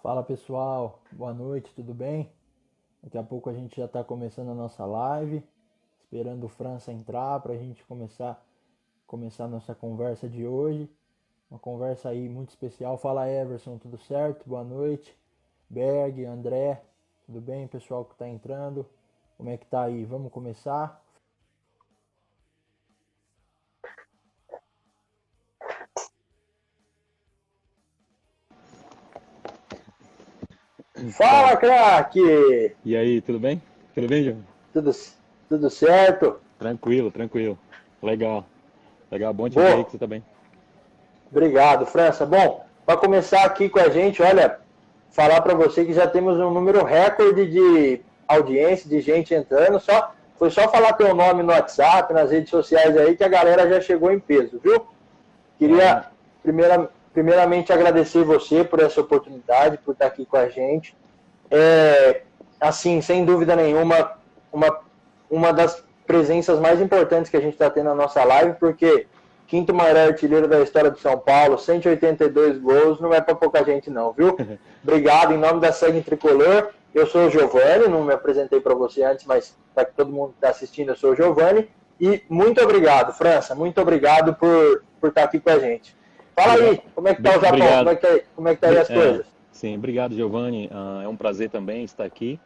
Fala pessoal, boa noite, tudo bem? Daqui a pouco a gente já está começando a nossa live, esperando o França entrar para a gente começar a nossa conversa de hoje. Uma conversa aí muito especial. Fala Everson, tudo certo? Boa noite. Berg, André, tudo bem pessoal que está entrando? Como é que tá aí? Vamos começar? Fala, Fala. craque! E aí, tudo bem? Tudo bem, João? Tudo, tudo certo? Tranquilo, tranquilo. Legal. Legal, bom te ver aí que Bom, você tá bem. obrigado, França. Bom, para começar aqui com a gente, olha, falar para você que já temos um número recorde de audiência, de gente entrando. Foi só falar teu nome no WhatsApp, nas redes sociais aí, que a galera já chegou em peso, viu? Caramba. Queria, primeiramente, agradecer você por essa oportunidade, por estar aqui com a gente. É, assim, sem dúvida nenhuma, uma, uma das presenças mais importantes que a gente está tendo na nossa live, porque quinto maior artilheiro da história do São Paulo, 182 gols, não é para pouca gente não, viu? Obrigado, em nome da Sangue Tricolor. Eu sou o Giovanni, não me apresentei para você antes, mas para que todo mundo que está assistindo, eu sou o Giovanni. E muito obrigado, França, muito obrigado por estar aqui com a gente. Fala Obrigado. aí, como é que tá o Japão? Obrigado. Como é que tá aí as coisas? Sim, obrigado, Giovanni. É um prazer também estar aqui.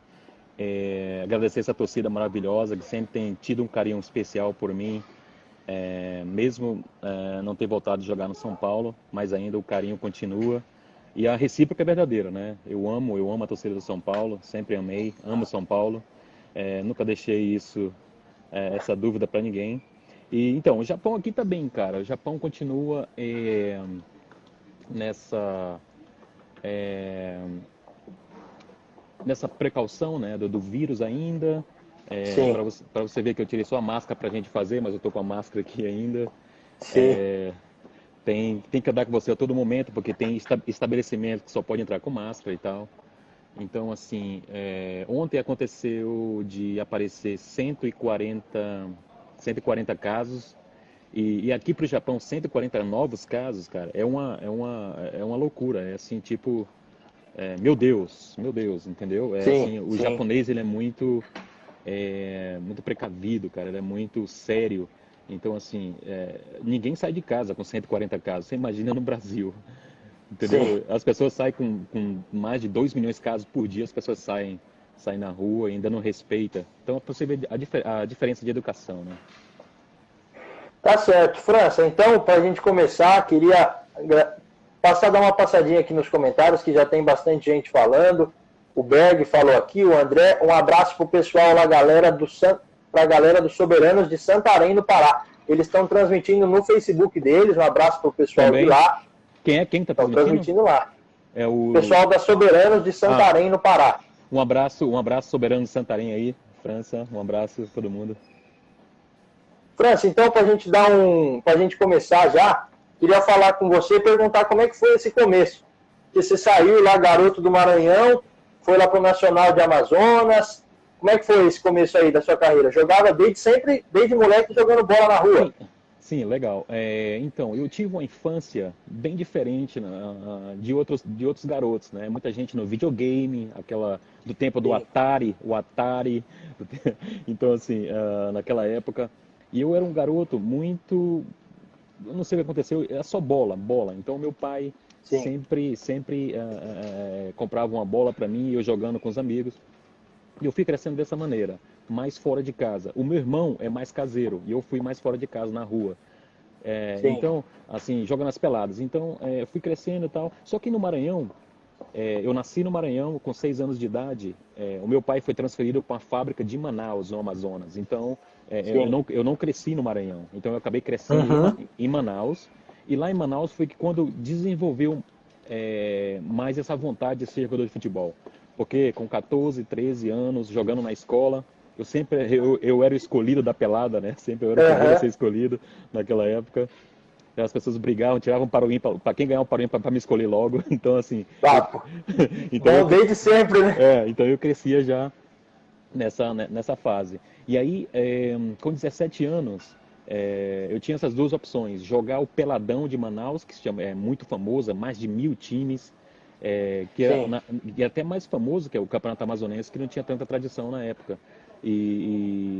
Agradecer essa torcida maravilhosa que sempre tem tido um carinho especial por mim. Mesmo não ter voltado a jogar no São Paulo, mas ainda o carinho continua. E a recíproca é verdadeira, né? Eu amo a torcida do São Paulo, sempre amei, amo São Paulo. Nunca deixei essa dúvida para ninguém. E então, o Japão aqui tá bem, cara. O Japão continua nessa nessa precaução, né, do vírus ainda. Sim, Para você ver que eu tirei só a máscara para a gente fazer, mas eu tô com a máscara aqui ainda. sim. Tem que andar com você a todo momento, porque tem estabelecimento que só pode entrar com máscara e tal. Então, assim, ontem aconteceu de aparecer 140 casos. E aqui para o Japão, 140 novos casos, cara, é uma loucura. É assim, tipo, meu Deus, entendeu? É Sim, assim, o sim, japonês ele é muito precavido, cara, ele é muito sério. Então, assim, ninguém sai de casa com 140 casos. Você imagina no Brasil, sim. entendeu? As pessoas saem com mais de 2 milhões de casos por dia, as pessoas saem na rua e ainda não respeita. Então, é pra você ver a diferença de educação, né? Tá certo. França, então, para a gente começar, queria dar uma passadinha aqui nos comentários, que já tem bastante gente falando. O Berg falou aqui, o André, um abraço pro pessoal lá, pra galera dos Soberanos de Santarém, no Pará. Eles estão transmitindo no Facebook deles, um abraço pro pessoal de Também, lá. quem tá Estão transmitindo? transmitindo lá. É o Pessoal da Soberanos de Ah, Santarém, no Pará. um abraço soberano de Santarém aí, França, um abraço a todo mundo. França, então, para a gente começar já, queria falar com você e perguntar como é que foi esse começo. Que você saiu lá, garoto do Maranhão, foi lá para o Nacional de Amazonas. Como é que foi esse começo aí da sua carreira? Jogava desde sempre, desde moleque, jogando bola na rua. Sim, sim, legal. Então, eu tive uma infância bem diferente, né, de outros garotos, né? Muita gente no videogame, aquela do tempo do Sim, Atari, o Atari. Então, assim, naquela época. E eu era um garoto muito. Eu não sei o que aconteceu, era só bola, bola. Então, meu pai sim, sempre comprava uma bola para mim e eu jogando com os amigos. E eu fui crescendo dessa maneira, mais fora de casa. O meu irmão é mais caseiro e eu fui mais fora de casa, na rua. sim. Então, assim, joga nas peladas. Então, fui crescendo e tal. Só que no Maranhão, eu nasci no Maranhão com 6 anos de idade. O meu pai foi transferido para uma fábrica de Manaus, no Amazonas. Então, Sim. eu não cresci no Maranhão. Então, eu acabei crescendo Uhum. em Manaus. E lá em Manaus foi que quando desenvolveu mais essa vontade de ser jogador de futebol. Porque com 14, 13 anos, jogando na escola, eu era o escolhido da pelada, né? Sempre eu era o primeiro a Uhum. ser escolhido naquela época. As pessoas brigavam, tiravam um para ímpar, para quem ganhar um para ímpar para me escolher logo. Então, assim, Papo. então eu, Bom desde sempre, né? então eu crescia já nessa fase. E aí, com 17 anos, eu tinha essas duas opções: jogar o Peladão de Manaus, que é muito famosa, mais de 1.000 times, Sim. E é até mais famoso, que é o Campeonato Amazonense, que não tinha tanta tradição na época.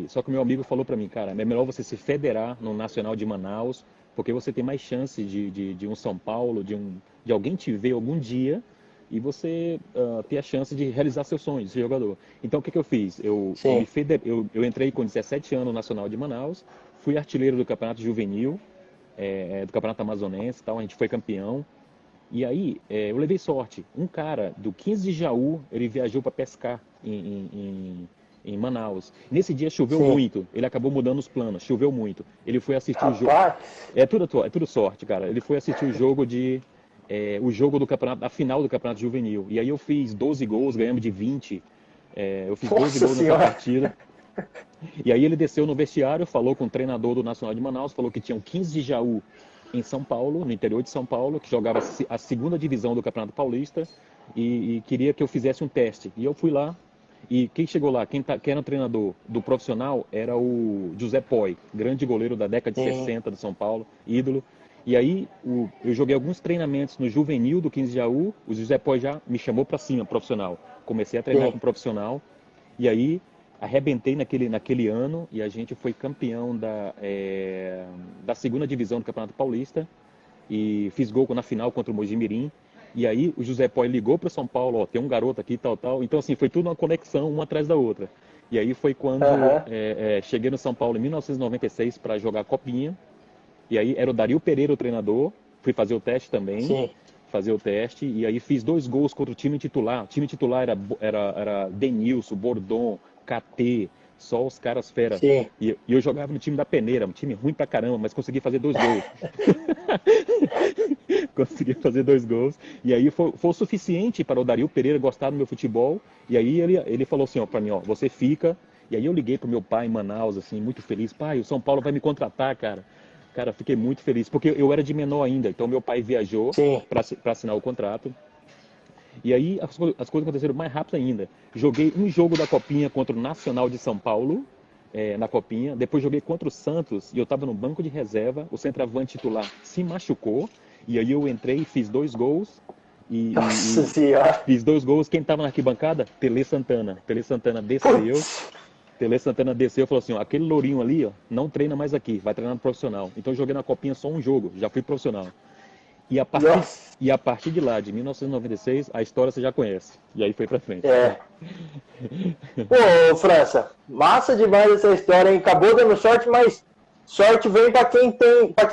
Só que o meu amigo falou para mim, cara, é melhor você se federar no Nacional de Manaus, porque você tem mais chance de um São Paulo, de alguém te ver algum dia e você ter a chance de realizar seus sonhos de ser jogador. Então, o que eu fiz? Sim. Eu entrei com 17 anos no Nacional de Manaus, fui artilheiro do Campeonato Juvenil, do Campeonato Amazonense e tal, a gente foi campeão. E aí, eu levei sorte. Um cara do 15 de Jaú, ele viajou para pescar em Manaus. Nesse dia choveu Sim. muito, ele acabou mudando os planos, choveu muito. Ele foi assistir o jogo. Rapaz. É tudo sorte, cara. Ele foi assistir o jogo do campeonato, a final do Campeonato Juvenil. E aí eu fiz 12 gols, ganhamos de 20. Eu fiz 12 Nossa gols nessa senhora. partida. E aí ele desceu no vestiário, falou com o treinador do Nacional de Manaus, falou que tinham 15 de Jaú em São Paulo, no interior de São Paulo, que jogava a segunda divisão do Campeonato Paulista e queria que eu fizesse um teste. E eu fui lá e quem chegou lá, quem era o treinador do profissional era o José Poi, grande goleiro da década de Sim. 60 de São Paulo, ídolo. E aí eu joguei alguns treinamentos no juvenil do 15 de Jaú, o José Poi já me chamou para cima, profissional. Comecei a treinar Sim. com profissional e aí arrebentei naquele ano e a gente foi campeão da segunda divisão do Campeonato Paulista e fiz gol na final contra o Mojimirim. E aí o José Poi ligou para São Paulo, ó, tem um garoto aqui, tal, tal. Então assim, foi tudo uma conexão, uma atrás da outra. E aí foi quando Aham. cheguei no São Paulo em 1996 para jogar a Copinha. E aí era o Dario Pereira o treinador, fui fazer o teste também, Sim. e aí fiz 2 gols contra o time titular. O time titular era Denilson, Bordon, KT, só os caras fera. Sim. E eu jogava no time da Peneira, um time ruim pra caramba, mas consegui fazer 2 gols. Consegui fazer 2 gols. E aí foi o suficiente para o Dario Pereira gostar do meu futebol. E aí ele falou assim, ó, pra mim, ó, você fica. E aí eu liguei pro meu pai em Manaus, assim, muito feliz. Pai, o São Paulo vai me contratar, cara. Cara, fiquei muito feliz, porque eu era de menor ainda. Então meu pai viajou Sim. para assinar o contrato. E aí as coisas aconteceram mais rápido ainda. Joguei um jogo da Copinha contra o Nacional de São Paulo, na Copinha. Depois joguei contra o Santos e eu estava no banco de reserva. O centroavante titular se machucou. E aí eu entrei e fiz 2 gols. Nossa senhora. Fiz 2 gols. Quem estava na arquibancada? Tele Santana. Tele Santana desceu. Putz. Tele Santana desceu e falou assim, ó, aquele lourinho ali, ó, não treina mais aqui, vai treinar no profissional. Então eu joguei na Copinha só um jogo, já fui profissional. Nossa. E a partir de lá, de 1996, a história você já conhece. E aí foi pra frente. É. Pô, França, massa demais essa história, hein? Acabou dando sorte, mas sorte vem para quem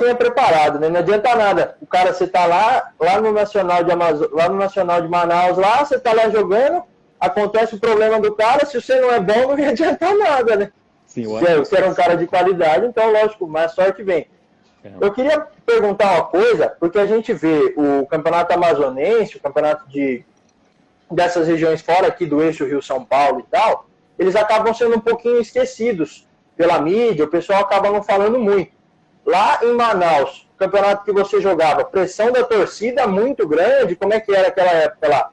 é preparado, né? Não adianta nada. O cara, você tá lá no Nacional de lá no Nacional de Manaus, lá, você tá lá jogando, acontece o problema do cara, se você não é bom, não ia adiantar nada, né? Sim, Você era um cara de qualidade, então, lógico, mais sorte vem. Eu queria perguntar uma coisa, porque a gente vê o campeonato amazonense, o campeonato dessas regiões fora aqui do eixo Rio-São Paulo e tal, eles acabam sendo um pouquinho esquecidos pela mídia, o pessoal acaba não falando muito. Lá em Manaus, o campeonato que você jogava, pressão da torcida muito grande, como é que era aquela época lá?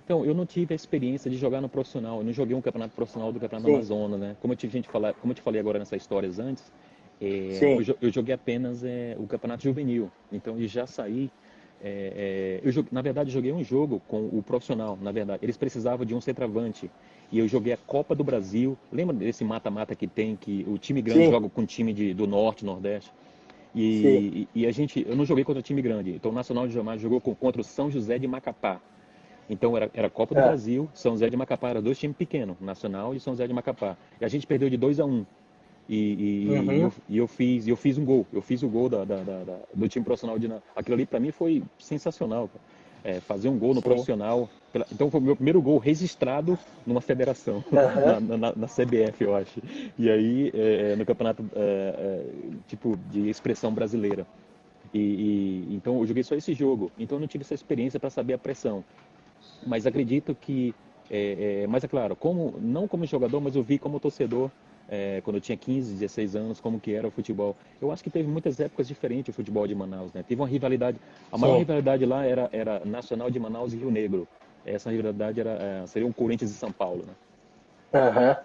Então, eu não tive a experiência de jogar no profissional, eu não joguei um campeonato profissional do Campeonato Sim. Amazonas, né? Como eu te falei agora nessas histórias antes, Sim. eu joguei apenas o Campeonato Juvenil. Então, eu já saí. Na verdade, joguei um jogo com o profissional. Na verdade, eles precisavam de um centroavante. E eu joguei a Copa do Brasil. Lembra desse mata-mata que tem, que o time grande Sim. joga com o time do Norte, Nordeste? Sim. Eu não joguei contra o time grande. Então, o Nacional de Jamar jogou contra o São José de Macapá. Então era Copa do Brasil, São José de Macapá, era 2 times pequenos, Nacional e São José de Macapá. E a gente perdeu de 2-1. Eu fiz um gol. Eu fiz o gol do time profissional. Aquilo ali para mim foi sensacional. Fazer um gol no profissional. Então foi o meu primeiro gol registrado numa federação, na CBF, eu acho. E aí, no campeonato tipo de expressão brasileira. Então eu joguei só esse jogo. Então eu não tive essa experiência para saber a pressão. Mas acredito que, mas é claro, não como jogador, mas eu vi como torcedor, quando eu tinha 15, 16 anos, como que era o futebol. Eu acho que teve muitas épocas diferentes o futebol de Manaus, né? Teve uma rivalidade, a maior rivalidade lá era Nacional de Manaus e Rio Negro. Essa rivalidade seria um Corinthians e São Paulo, né? Aham.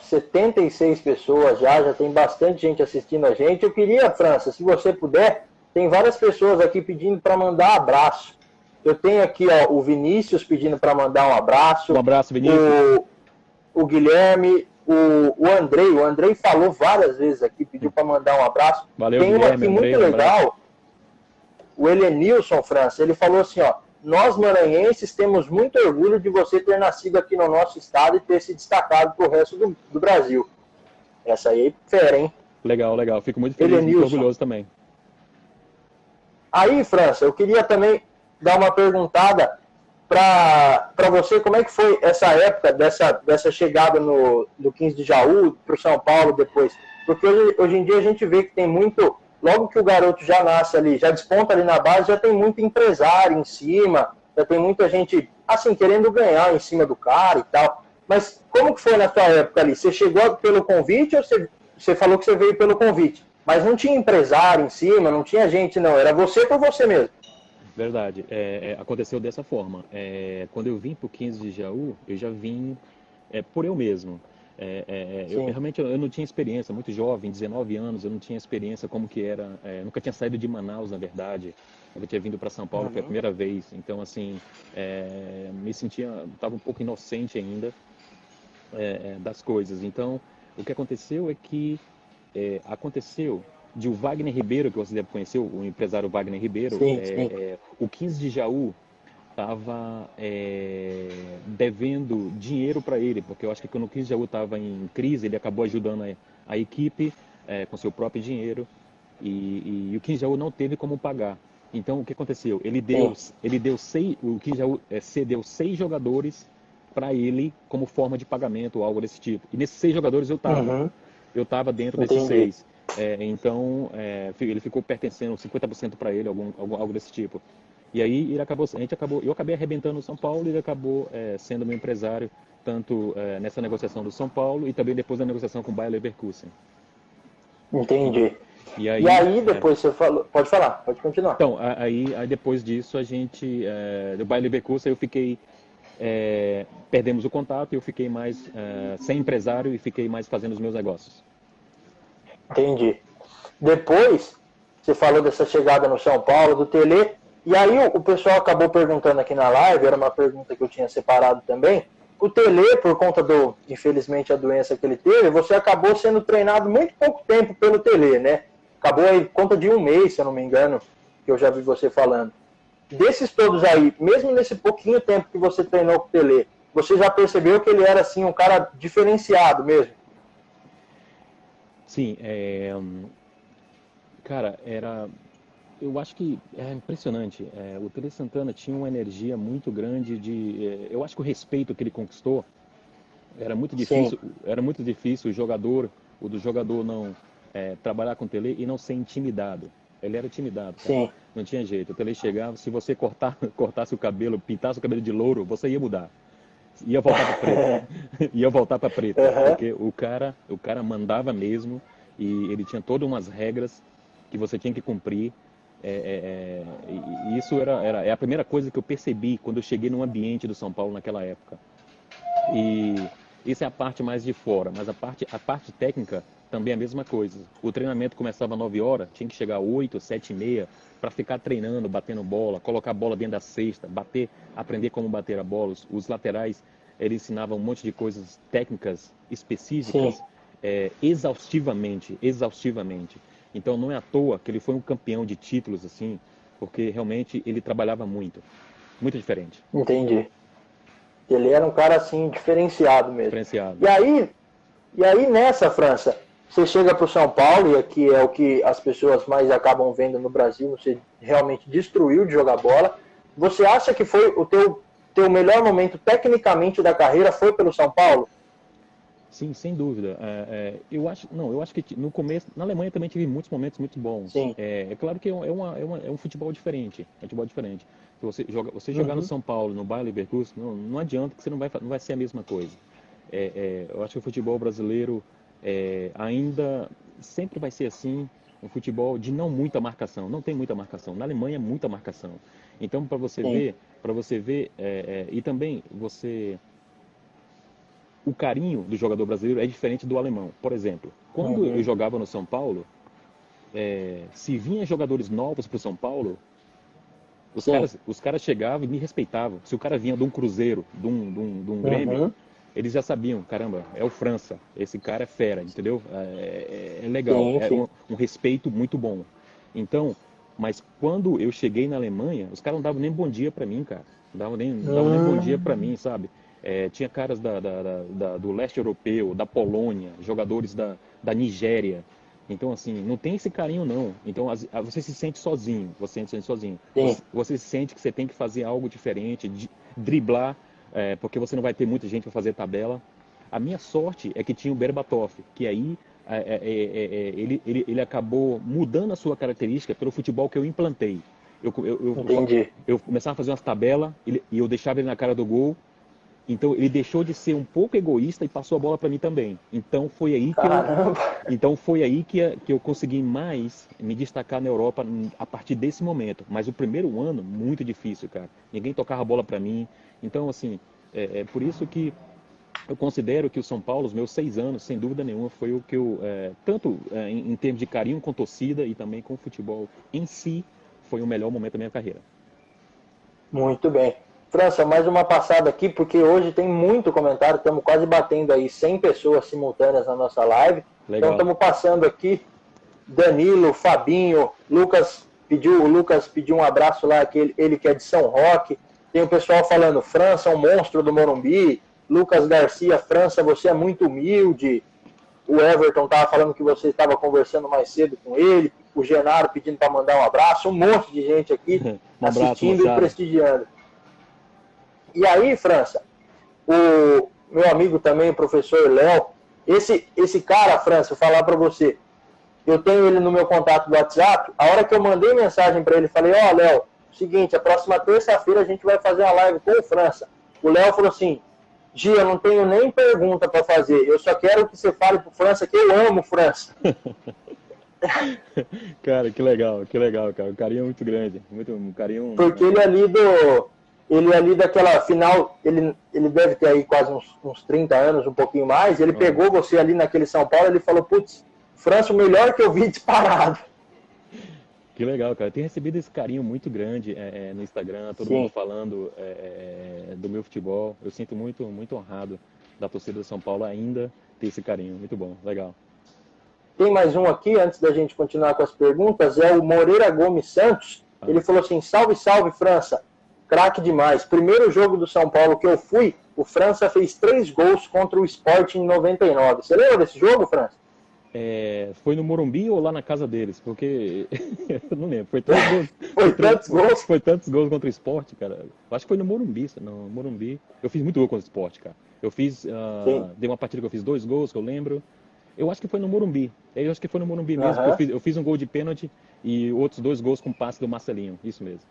76 pessoas já tem bastante gente assistindo a gente. Eu queria, França, se você puder, tem várias pessoas aqui pedindo para mandar abraço. Eu tenho aqui, ó, o Vinícius pedindo para mandar um abraço. Um abraço, Vinícius. O Guilherme, o Andrei. O Andrei falou várias vezes aqui, pediu para mandar um abraço. Valeu, tem Guilherme, uma aqui Andrei, muito legal. O Helenilson França, ele falou assim, ó, nós maranhenses temos muito orgulho de você ter nascido aqui no nosso estado e ter se destacado pro resto do Brasil. Essa aí é fera, hein? Legal, legal. Fico muito feliz e orgulhoso também. Aí, França, eu queria também dar uma perguntada para você, como é que foi essa época dessa chegada do 15 de Jaú para o São Paulo depois? Porque hoje em dia a gente vê que tem muito, logo que o garoto já nasce ali, já desponta ali na base, já tem muito empresário em cima, já tem muita gente, assim, querendo ganhar em cima do cara e tal. Mas como que foi na sua época ali? Você chegou pelo convite ou você falou que você veio pelo convite? Mas não tinha empresário em cima, não tinha gente, não. Era você por você mesmo. Verdade. Aconteceu dessa forma. Quando eu vim para o 15 de Jaú, eu já vim por eu mesmo. Realmente eu não tinha experiência, muito jovem, 19 anos, eu não tinha experiência como que era. Nunca tinha saído de Manaus, na verdade. Eu tinha vindo para São Paulo, foi a primeira vez. Então, assim, me sentia, estava um pouco inocente ainda das coisas. Então, o que aconteceu é que aconteceu de o Wagner Ribeiro, que você deve conhecer, o empresário Wagner Ribeiro, sim. O 15 de Jaú estava devendo dinheiro para ele, porque eu acho que quando o 15 de Jaú estava em crise, ele acabou ajudando a equipe com seu próprio dinheiro e o 15 de Jaú não teve como pagar. Então, o que aconteceu? O 15 de Jaú cedeu 6 jogadores para ele como forma de pagamento ou algo desse tipo. E nesses 6 jogadores eu estava. Eu estava dentro desses 6. Então, ele ficou pertencendo 50% para ele, algo desse tipo. E aí eu acabei arrebentando no São Paulo e ele acabou sendo meu empresário, tanto nessa negociação do São Paulo e também depois da negociação com o Bayer Leverkusen. Entendi. E aí depois você falou... Pode falar, pode continuar. Então, aí depois disso, do Bayer Leverkusen, eu fiquei... perdemos o contato e eu fiquei mais sem empresário e fiquei mais fazendo os meus negócios. Entendi. Depois, você falou dessa chegada no São Paulo, do Tele, e aí o pessoal acabou perguntando aqui na live, era uma pergunta que eu tinha separado também. O Tele, por conta infelizmente, a doença que ele teve, você acabou sendo treinado muito pouco tempo pelo Tele, né? Acabou aí conta de 1 mês, se eu não me engano, que eu já vi você falando. Desses todos aí, mesmo nesse pouquinho tempo que você treinou com o Tele, você já percebeu que ele era, assim, um cara diferenciado mesmo? Sim, cara, eu acho que é impressionante. O Tele Santana tinha uma energia muito grande eu acho que o respeito que ele conquistou era muito difícil. Sim. Era muito difícil o do jogador não trabalhar com o Tele e não ser intimidado. Ele era intimidado, cara. Sim. Não tinha jeito. O Tele chegava, se você cortasse o cabelo, pintasse o cabelo de louro, você ia mudar. Ia voltar para preto. Ia voltar para preto. Porque o cara mandava mesmo e ele tinha todas umas regras que você tinha que cumprir. E isso é a primeira coisa que eu percebi quando eu cheguei no ambiente do São Paulo naquela época. E isso é a parte mais de fora, mas a parte técnica também é a mesma coisa. O treinamento começava às 9 horas, tinha que chegar às 8, 7 e meia, para ficar treinando, batendo bola, colocar a bola dentro da cesta, aprender como bater a bola. Os laterais, eles ensinavam um monte de coisas técnicas específicas, exaustivamente. Então não é à toa que ele foi um campeão de títulos, assim, porque realmente ele trabalhava muito diferente. Entendi. Ele era um cara, assim, diferenciado mesmo. Diferenciado. E aí nessa, França, você chega para o São Paulo, e aqui é o que as pessoas mais acabam vendo no Brasil, você realmente destruiu de jogar bola. Você acha que foi o teu melhor momento tecnicamente da carreira foi pelo São Paulo? Sim, sem dúvida. Eu acho que no começo, na Alemanha também tive muitos momentos muito bons. Sim. É claro que é um futebol diferente. Se você jogar no São Paulo, no Bayer Leverkusen, não adianta que você não vai ser a mesma coisa. Eu acho que o futebol brasileiro ainda sempre vai ser assim, um futebol de não muita marcação. Não tem muita marcação. Na Alemanha é muita marcação. Então, para você ver, e também o carinho do jogador brasileiro é diferente do alemão. Por exemplo, quando eu jogava no São Paulo, se vinha jogadores novos para o São Paulo, Sim. os caras chegavam e me respeitavam. Se o cara vinha de um Cruzeiro, de um Grêmio, Uhum. eles já sabiam, caramba, é o França, esse cara é fera, entendeu? É legal, Sim, é sim. um respeito muito bom. Então, mas quando eu cheguei na Alemanha, os caras não davam nem bom dia pra mim, cara. Não davam nem bom dia pra Hum, mim, sabe? Tinha caras do leste europeu, da Polônia, jogadores da Nigéria. Então, assim, não tem esse carinho, não. Então, você se sente sozinho, você se sente sozinho. sim. Você sente que você tem que fazer algo diferente, driblar, porque você não vai ter muita gente para fazer tabela. A minha sorte é que tinha o Berbatov, que aí ele acabou mudando a sua característica pelo futebol que eu implantei. Entendi. Eu começava a fazer umas tabelas e eu deixava ele na cara do gol. Então ele deixou de ser um pouco egoísta e passou a bola para mim também. Caramba. Então foi aí que eu consegui mais me destacar na Europa a partir desse momento. Mas o primeiro ano, muito difícil, cara. Ninguém tocava a bola para mim. Então, assim, é por isso que eu considero que o São Paulo, os meus 6 anos, sem dúvida nenhuma, foi o que eu, tanto em termos de carinho com torcida e também com o futebol em si, foi o melhor momento da minha carreira. Muito bem. França, mais uma passada aqui, porque hoje tem muito comentário, estamos quase batendo aí 100 pessoas simultâneas na nossa live. Então Legal. estamos passando aqui, Danilo, Fabinho, o Lucas pediu um abraço lá, ele que é de São Roque. Tem o pessoal falando, França, um monstro do Morumbi. Lucas Garcia, França, você é muito humilde. O Everton estava falando que você estava conversando mais cedo com ele. O Genaro pedindo para mandar um abraço. Um monte de gente aqui Um abraço, assistindo e moçada. prestigiando. E aí, França, o meu amigo também, o professor Léo, esse cara, França, vou falar para você, eu tenho ele no meu contato do WhatsApp, a hora que eu mandei mensagem para ele, falei, ó, Léo, seguinte, a próxima terça-feira a gente vai fazer uma live com o França. O Léo falou assim, Gia, eu não tenho nem pergunta para fazer, eu só quero que você fale pro França que eu amo França. Cara, que legal, cara. Um carinho muito grande. Muito, um carinho. Porque ele ali daquela final, ele deve ter aí quase uns 30 anos, um pouquinho mais, ele Aham. pegou você ali naquele São Paulo, ele falou, putz, França, o melhor que eu vi disparado. Que legal, cara. Eu tenho recebido esse carinho muito grande no Instagram, todo mundo Sim. falando do meu futebol. Eu sinto muito, muito honrado da torcida de São Paulo ainda ter esse carinho. Muito bom, legal. Tem mais um aqui, antes da gente continuar com as perguntas, é o Moreira Gomes Santos. Ah, Ele falou assim, salve, salve, França. Craque demais. Primeiro jogo do São Paulo que eu fui, o França fez 3 gols contra o Sport em 99. Você lembra desse jogo, França? foi no Morumbi ou lá na casa deles? Porque eu não lembro. Foi tantos gols, Foi tantos gols. foi tantos gols contra o Sport, cara. Eu acho que foi no Morumbi, não, Morumbi. Eu fiz muito gol contra o Sport, cara. Eu fiz, Sim. dei uma partida que eu fiz 2 gols, que eu lembro. Eu acho que foi no Morumbi. Eu acho que foi no Morumbi mesmo, que Aham. eu fiz um gol de pênalti e outros 2 gols com passe do Marcelinho. Isso mesmo.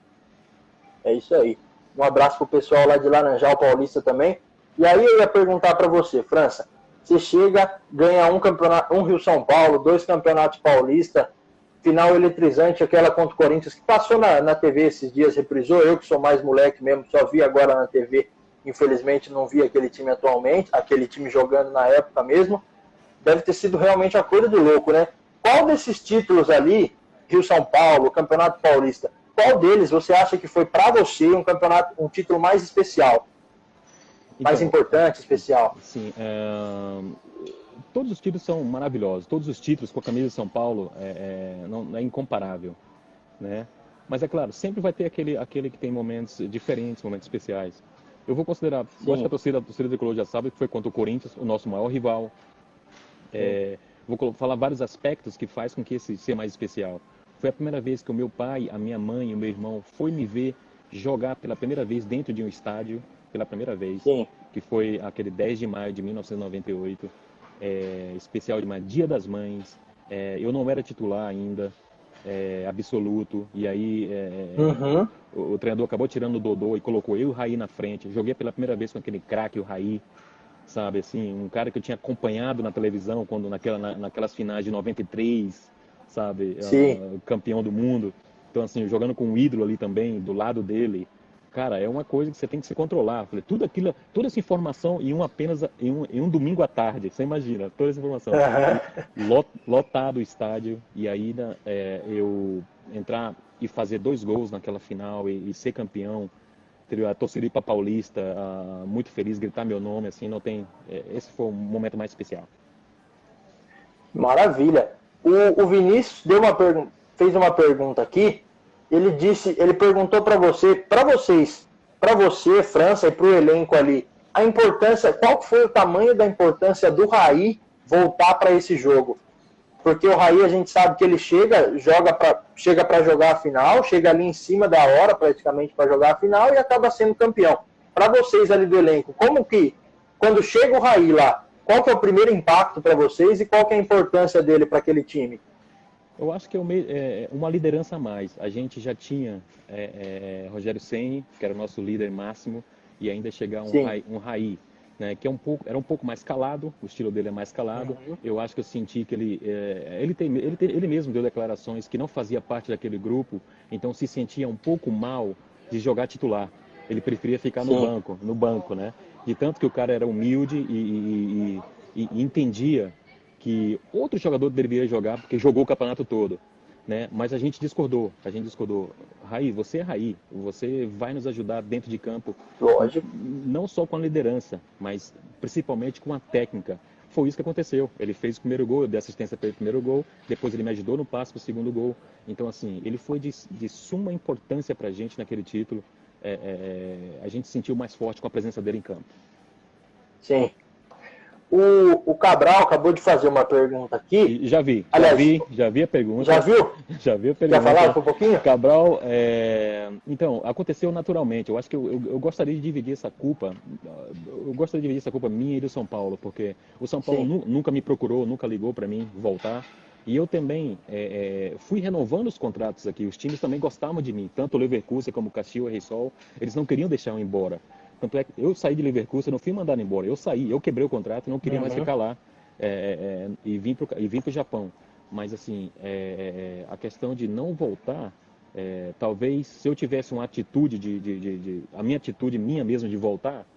É isso aí. Um abraço pro pessoal lá de Laranjal Paulista também. E aí eu ia perguntar para você, França, você chega, ganha um campeonato, um Rio-São Paulo, 2 campeonatos paulistas, final eletrizante, aquela contra o Corinthians, que passou na TV esses dias, reprisou, eu que sou mais moleque mesmo, só vi agora na TV, infelizmente não vi aquele time atualmente, aquele time jogando na época mesmo, deve ter sido realmente uma coisa de louco, né? Qual desses títulos ali, Rio-São Paulo, Campeonato Paulista, qual deles você acha que foi para você um título mais especial, mais Então, importante, especial? sim, todos os títulos são maravilhosos. Todos os títulos com a camisa de São Paulo não é incomparável, né? Mas é claro, sempre vai ter aquele que tem momentos diferentes, momentos especiais. Eu vou considerar, eu acho que Sim, a torcida tricolor já sabe que foi contra o Corinthians, o nosso maior rival. sim. Vou falar vários aspectos que faz com que esse seja mais especial. Foi a primeira vez que o meu pai, a minha mãe e o meu irmão foi me ver jogar pela primeira vez dentro de um estádio, pela primeira vez, Sim. que foi aquele 10 de maio de 1998, especial demais, Dia das Mães. Eu não era titular ainda, absoluto, e aí Uhum. o treinador acabou tirando o Dodô e colocou eu e o Raí na frente. Joguei pela primeira vez com aquele craque, o Raí, sabe, assim, um cara que eu tinha acompanhado na televisão quando naquelas finais de 93, sabe, Sim. campeão do mundo. Então, assim, jogando com um ídolo ali também, do lado dele. cara, é uma coisa que você tem que se controlar. Falei, tudo aquilo, toda essa informação em um domingo à tarde, você imagina, toda essa informação. Lotado o estádio, e aí eu entrar e fazer 2 gols naquela final e ser campeão, a torcida ir para Paulista, muito feliz, gritar meu nome, assim, não tem. Esse foi o momento mais especial. Maravilha. O Vinícius fez uma pergunta aqui. Ele perguntou para você, França, e para o elenco ali, a importância, qual foi o tamanho da importância do Raí voltar para esse jogo? Porque o Raí, a gente sabe que ele chega para jogar a final, chega ali em cima da hora praticamente para jogar a final e acaba sendo campeão. Para vocês ali do elenco, como que, quando chega o Raí lá, qual que é o primeiro impacto para vocês e qual que é a importância dele para aquele time? Eu acho que é uma liderança a mais. A gente já tinha Rogério Ceni, que era o nosso líder máximo, e ainda chegar um Raí, né, que era um pouco mais calado, o estilo dele é mais calado. Uhum. Eu acho que eu senti que ele mesmo deu declarações que não fazia parte daquele grupo, então se sentia um pouco mal de jogar titular. Ele preferia ficar no banco, né? De tanto que o cara era humilde e entendia que outro jogador deveria jogar, porque jogou o campeonato todo, né? Mas a gente discordou. Raí, você é Raí, você vai nos ajudar dentro de campo. Lógico. Não só com a liderança, mas principalmente com a técnica. Foi isso que aconteceu. Ele fez o primeiro gol, eu dei assistência para ele primeiro gol, depois ele me ajudou no passe para o segundo gol. Então, assim, ele foi de suma importância para a gente naquele título. A gente se sentiu mais forte com a presença dele em campo. Sim. O Cabral acabou de fazer uma pergunta aqui. Já vi a pergunta. Já viu? Já vi a pergunta. Quer falar um pouquinho? Cabral, então, aconteceu naturalmente. Eu acho que eu gostaria de dividir essa culpa. Eu gostaria de dividir essa culpa minha e do São Paulo, porque o São Paulo nunca me procurou, nunca ligou para mim voltar. E eu também fui renovando os contratos aqui. Os times também gostavam de mim, tanto o Leverkusen como o Caxias e Reysol. Eles não queriam deixar eu ir embora. Tanto é que eu saí de Leverkusen, não fui mandado embora. Eu saí, eu quebrei o contrato, não queria mais ficar lá e vim para o Japão. Mas, assim, a questão de não voltar, talvez se eu tivesse uma atitude a minha atitude minha mesmo de voltar,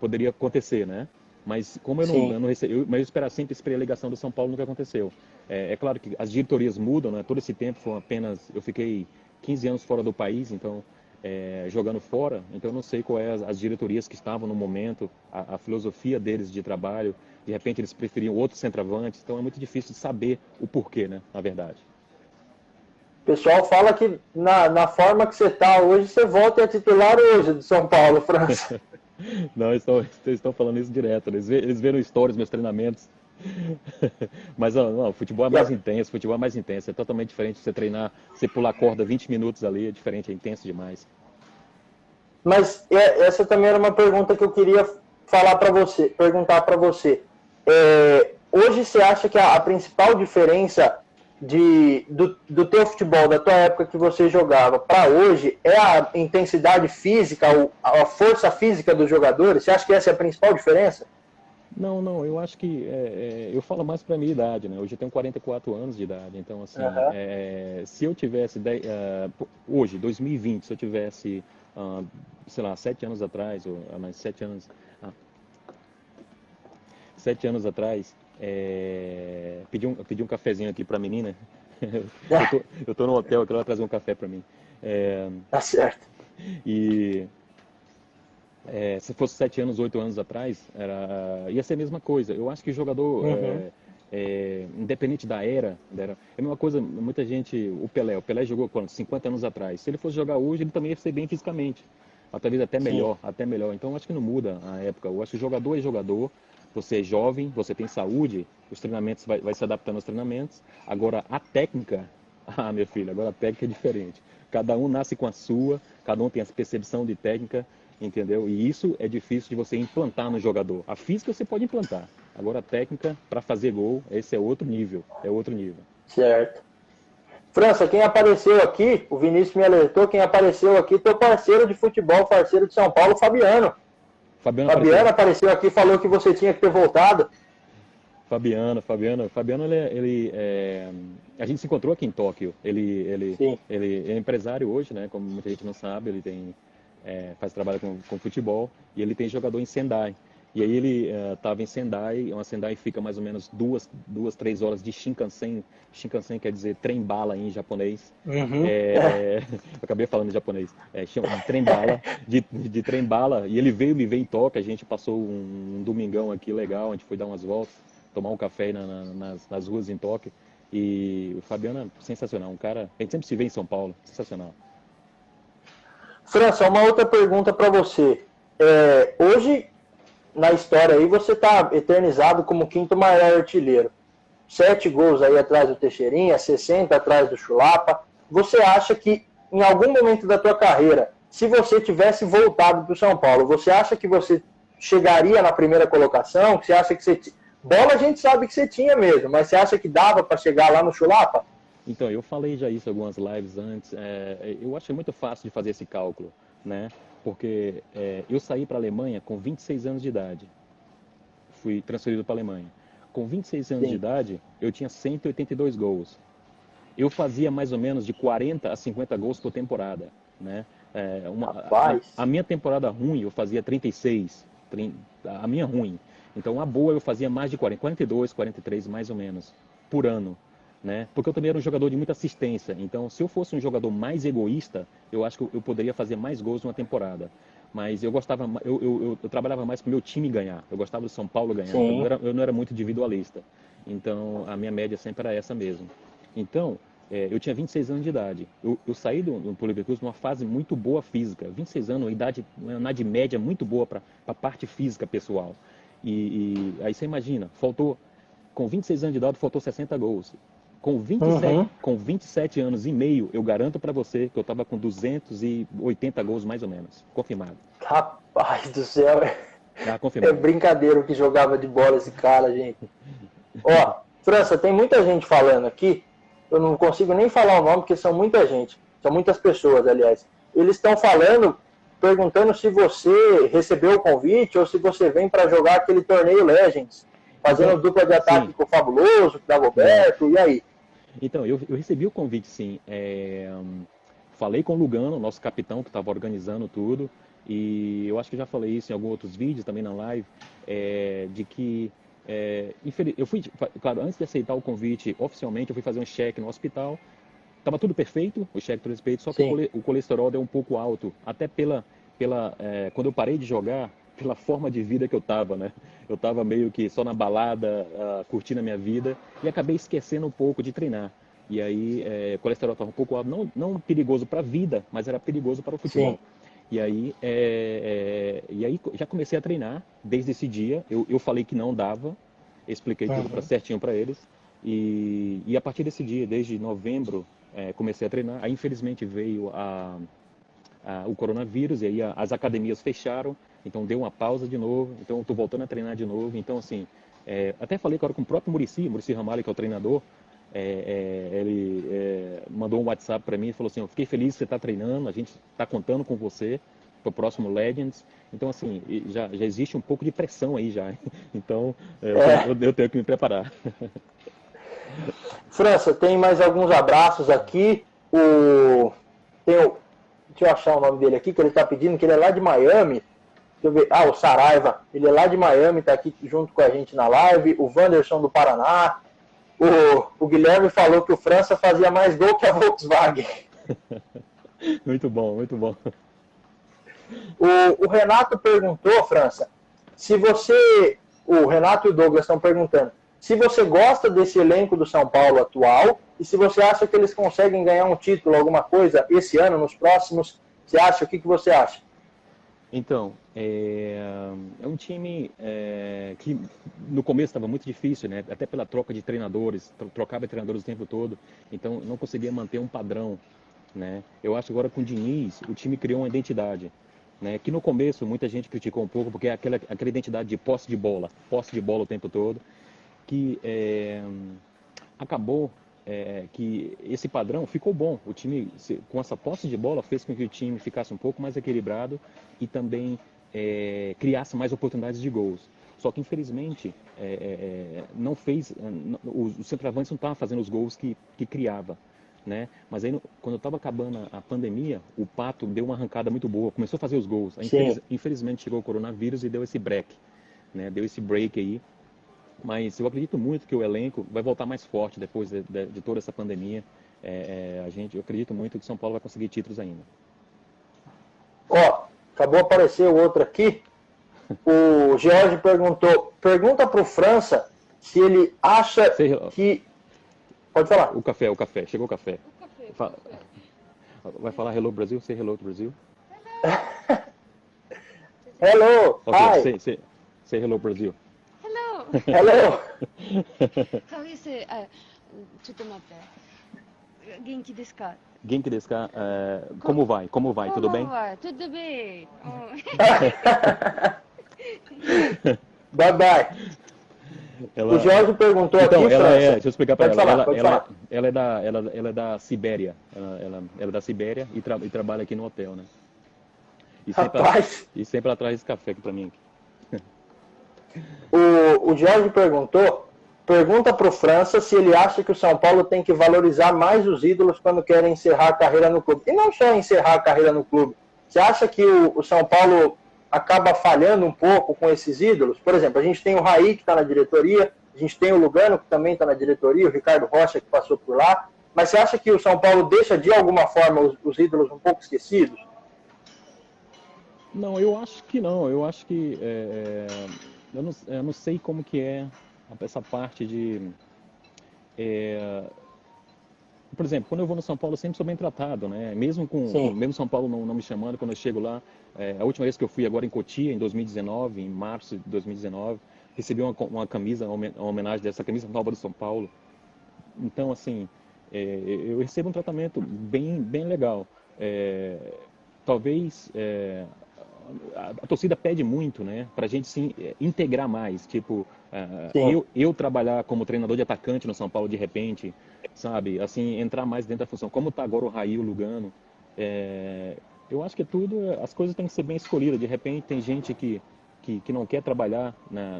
poderia acontecer, né? Mas como eu não recebi, mas eu sempre esperei a ligação do São Paulo, nunca aconteceu. É claro que as diretorias mudam, né? Todo esse tempo eu fiquei 15 anos fora do país, então jogando fora, então eu não sei qual as diretorias que estavam no momento, a filosofia deles de trabalho, de repente eles preferiam outros centroavantes, então é muito difícil de saber o porquê, né, na verdade. O pessoal fala que na forma que você está hoje, você volta a titular hoje do São Paulo, França. Não, eles estão falando isso direto, eles viram stories, meus treinamentos. Mas não, futebol é mais intenso, é totalmente diferente você treinar, você pular corda 20 minutos ali, é diferente, é intenso demais. Mas essa também era uma pergunta que eu queria perguntar para você. Hoje você acha que a principal diferença do teu futebol, da tua época que você jogava para hoje, é a intensidade física, a força física dos jogadores? Você acha que essa é a principal diferença? Não, eu acho que eu falo mais para a minha idade, né? Hoje eu tenho 44 anos de idade, então assim, se eu tivesse hoje, 2020, se eu tivesse, sei lá, 7 anos atrás, ou mais 7 anos, 7 anos atrás, pedi um cafezinho aqui para a menina. eu tô no hotel, que ela vai trazer um café para mim. Tá certo. E se fosse 7 anos, 8 anos atrás, ia ser a mesma coisa. Eu acho que o jogador, independente da era, é a mesma coisa, muita gente, o Pelé jogou quando? 50 anos atrás. Se ele fosse jogar hoje, ele também ia ser bem fisicamente. Talvez até melhor. Então, eu acho que não muda a época. Eu acho que o jogador é jogador, você é jovem, você tem saúde, os treinamentos, vai se adaptando aos treinamentos. Agora, a técnica, meu filho, agora a técnica é diferente. Cada um nasce com a sua, cada um tem a percepção de técnica, entendeu? E isso é difícil de você implantar no jogador. A física você pode implantar. Agora a técnica, para fazer gol, esse é outro nível. Certo. França, quem apareceu aqui, o Vinícius me alertou, quem apareceu aqui, teu parceiro de futebol, parceiro de São Paulo, Fabiano. Fabiano apareceu aqui, falou que você tinha que ter voltado. Fabiano a gente se encontrou aqui em Tóquio. Sim. Ele é empresário hoje, né? Como muita gente não sabe, faz trabalho com futebol e ele tem jogador em Sendai. E aí ele estava em Sendai, uma Sendai fica mais ou menos 2, 3 horas de Shinkansen. Shinkansen quer dizer trem-bala em japonês. Uhum. Eu acabei falando em japonês. Chama de trem-bala, de trem-bala. E ele veio me ver em Tóquio. A gente passou um domingão aqui legal, a gente foi dar umas voltas, tomar um café nas ruas em Tóquio. E o Fabiano é sensacional, um cara. A gente sempre se vê em São Paulo, sensacional. França, uma outra pergunta para você. Hoje, na história aí, você está eternizado como o quinto maior artilheiro. 7 gols aí atrás do Teixeirinha, 60 atrás do Chulapa. Você acha que em algum momento da tua carreira, se você tivesse voltado para o São Paulo, você acha que você chegaria na primeira colocação? Você acha que você... Bola a gente sabe que você tinha mesmo, mas você acha que dava para chegar lá no Chulapa? Então, eu falei já isso em algumas lives antes. Eu achei muito fácil de fazer esse cálculo, né? Porque eu saí para a Alemanha com 26 anos de idade. Fui transferido para a Alemanha. Com 26 anos Sim. de idade, eu tinha 182 gols. Eu fazia mais ou menos de 40 a 50 gols por temporada, né? Rapaz. A minha temporada ruim, eu fazia 36. A minha ruim. Então, a boa, eu fazia mais de 40, 42, 43, mais ou menos, por ano. Né? Porque eu também era um jogador de muita assistência. Então, se eu fosse um jogador mais egoísta, eu acho que eu poderia fazer mais gols numa temporada. Mas eu gostava, eu trabalhava mais para o meu time ganhar. Eu gostava do São Paulo ganhar. Sim. Eu não era muito individualista. Então, a minha média sempre era essa mesmo. Então, eu tinha 26 anos de idade. Eu saí do Leverkusen numa fase muito boa física. 26 anos, uma idade média muito boa para a parte física pessoal. E aí você imagina, com 26 anos de idade, faltou 60 gols. Com 27 anos e meio, eu garanto para você que eu estava com 280 gols mais ou menos, confirmado. Rapaz do céu, Tá confirmado. é brincadeira o que jogava de bola esse cara, gente. Ó, França, tem muita gente falando aqui, eu não consigo nem falar o nome porque são muita gente, são muitas pessoas, aliás. Eles estão perguntando se você recebeu o convite ou se você vem para jogar aquele torneio Legends, fazendo dupla de ataque Sim. com o Fabuloso, com o Dagoberto, e aí? Então, eu recebi o convite, sim. Falei com o Lugano, nosso capitão, que estava organizando tudo, e eu acho que já falei isso em alguns outros vídeos, também na live, de que, eu fui, claro, antes de aceitar o convite oficialmente, eu fui fazer um cheque no hospital, estava tudo perfeito, o cheque tudo perfeito, só que o colesterol deu um pouco alto, até quando eu parei de jogar, pela forma de vida que eu estava, né? Eu estava meio que só na balada, curtindo a minha vida, e acabei esquecendo um pouco de treinar. E aí, o colesterol estava um pouco alto, não perigoso para a vida, mas era perigoso para o futebol. Sim. E aí já comecei a treinar desde esse dia. Eu falei que não dava, expliquei tudo certinho para eles. E a partir desse dia, desde novembro, comecei a treinar. Aí, infelizmente, veio o coronavírus, e aí as academias fecharam, então deu uma pausa de novo, então estou voltando a treinar de novo. Então, assim, até falei agora com o próprio Muricy Ramalho, que é o treinador, ele mandou um WhatsApp para mim e falou assim: eu fiquei feliz que você está treinando, a gente está contando com você para o próximo Legends. Então, assim, já existe um pouco de pressão aí já. Então, eu tenho que me preparar. França, tem mais alguns abraços aqui. Deixa eu achar o nome dele aqui, que ele está pedindo, que ele é lá de Miami. Deixa eu ver. O Saraiva. Ele é lá de Miami, está aqui junto com a gente na live. O Wanderson do Paraná. O Guilherme falou que o França fazia mais gol que a Volkswagen. Muito bom, muito bom. O Renato perguntou, França, se você... O Renato e o Douglas estão perguntando se você gosta desse elenco do São Paulo atual e se você acha que eles conseguem ganhar um título, alguma coisa, esse ano, nos próximos. Você acha? O que você acha? Então, é um time que no começo estava muito difícil, né? Até pela troca de treinadores, trocava de treinadores o tempo todo, então não conseguia manter um padrão, né? Eu acho que agora com o Diniz, o time criou uma identidade, né? Que no começo muita gente criticou um pouco, porque é aquela identidade de posse de bola o tempo todo, que acabou que esse padrão ficou bom. O time, com essa posse de bola, fez com que o time ficasse um pouco mais equilibrado e também criasse mais oportunidades de gols. Só que, infelizmente, não fez, os centroavantes não estavam fazendo os gols que criava, né? Mas aí, quando estava acabando a pandemia, o Pato deu uma arrancada muito boa, começou a fazer os gols. Aí, Sim. infelizmente, chegou o coronavírus e deu esse break, né? Deu esse break aí. Mas eu acredito muito que o elenco vai voltar mais forte depois de toda essa pandemia. Eu acredito muito que São Paulo vai conseguir títulos ainda. Ó, acabou de aparecer o outro aqui. O George pergunta pro França se ele acha que... Pode falar. O café, chegou o café. Vai falar hello Brasil? Say hello to Brazil. Hello, okay, hi. Say hello Brazil. Hello. How you say? ちょっと待って。元気ですか? Genki desu ka? Como vai? Tudo bem? Tudo bem. Bye bye. O Jorge perguntou então, aqui, ela França. deixa eu explicar para ela. Falar. Ela é da Sibéria. Ela é da Sibéria e trabalha aqui no hotel, né? E sempre ela traz café aqui para mim. O Jorge pergunta pro França se ele acha que o São Paulo tem que valorizar mais os ídolos quando querem encerrar a carreira no clube. E não só encerrar a carreira no clube. Você acha que o São Paulo acaba falhando um pouco com esses ídolos? Por exemplo, a gente tem o Raí, que está na diretoria, a gente tem o Lugano, que também está na diretoria, o Ricardo Rocha, que passou por lá. Mas você acha que o São Paulo deixa, de alguma forma, os ídolos um pouco esquecidos? Não, eu acho que não. Eu acho que... eu não sei como que é essa parte de... por exemplo, quando eu vou no São Paulo, eu sempre sou bem tratado, né? Mesmo São Paulo não me chamando, quando eu chego lá, a última vez que eu fui agora em Cotia, em 2019, em março de 2019, recebi uma camisa, uma homenagem dessa camisa nova do São Paulo. Então, assim, eu recebo um tratamento bem legal. Talvez a torcida pede muito, né? Pra gente se integrar mais, tipo, eu trabalhar como treinador de atacante no São Paulo de repente, sabe? Assim, entrar mais dentro da função. Como tá agora o Raí, o Lugano, eu acho que as coisas têm que ser bem escolhidas. De repente tem gente que não quer trabalhar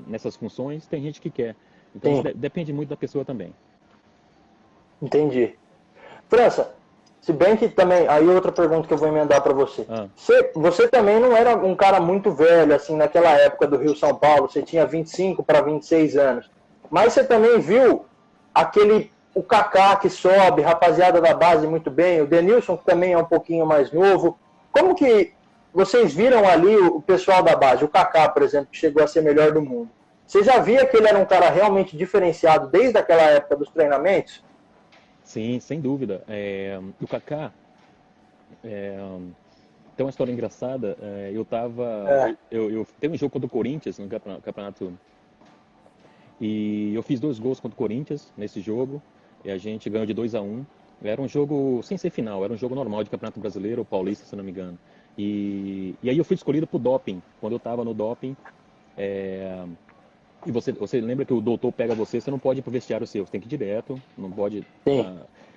nessas funções, tem gente que quer. Então isso depende muito da pessoa também. Entendi. França, se bem que também, aí outra pergunta que eu vou emendar para você. Você também não era um cara muito velho, assim, naquela época do Rio São Paulo, você tinha 25 para 26 anos. Mas você também viu o Kaká que sobe, rapaziada da base muito bem, o Denilson que também é um pouquinho mais novo. Como que vocês viram ali o pessoal da base, o Kaká, por exemplo, que chegou a ser melhor do mundo? Você já via que ele era um cara realmente diferenciado desde aquela época dos treinamentos? Sim, sem dúvida. O Kaká tem uma história engraçada. Eu tenho um jogo contra o Corinthians no campeonato e eu fiz 2 gols contra o Corinthians nesse jogo e a gente ganhou de 2-1. Era um jogo sem ser final, era um jogo normal de Campeonato Brasileiro ou Paulista, se não me engano. E aí eu fui escolhido pro doping. Quando eu estava no doping, e você lembra que o doutor pega você não pode ir pro vestiário seu, você tem que ir direto, não pode...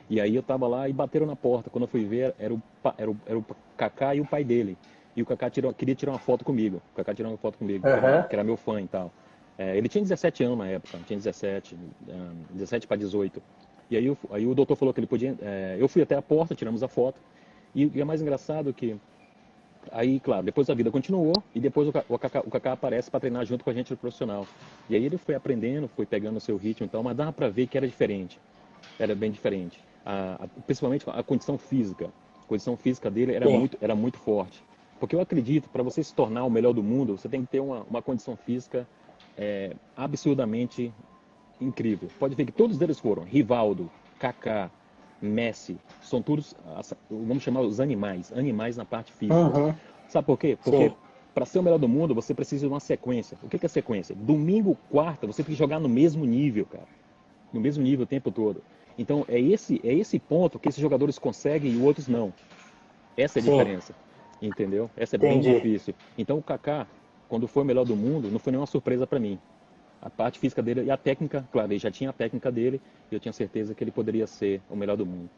E aí eu tava lá e bateram na porta. Quando eu fui ver, era o Kaká e o pai dele. E o Kaká queria tirar uma foto comigo. O Kaká tirou uma foto comigo, que era meu fã e tal. Ele tinha 17 anos na época, tinha 17 para 18. E aí o doutor falou que ele podia... eu fui até a porta, tiramos a foto. E é mais engraçado que... Aí, claro, depois a vida continuou e depois o Kaká aparece para treinar junto com a gente no profissional. E aí ele foi aprendendo, foi pegando o seu ritmo e tal, mas dava para ver que era diferente. Era bem diferente. Principalmente a condição física. A condição física dele era muito forte. Porque eu acredito, para você se tornar o melhor do mundo, você tem que ter uma condição física absurdamente incrível. Pode ver que todos eles foram. Rivaldo, Kaká, Messi, são todos, vamos chamar os animais na parte física. Sabe por quê? Porque para ser o melhor do mundo, você precisa de uma sequência. O que é sequência? Domingo, quarta, você tem que jogar no mesmo nível, cara. No mesmo nível o tempo todo. Então, é esse ponto que esses jogadores conseguem e outros não. Essa é a diferença. Entendeu? Essa é bem difícil. Então, o Kaká, quando foi o melhor do mundo, não foi nenhuma surpresa para mim. A parte física dele e a técnica, claro, ele já tinha a técnica dele e eu tinha certeza que ele poderia ser o melhor do mundo.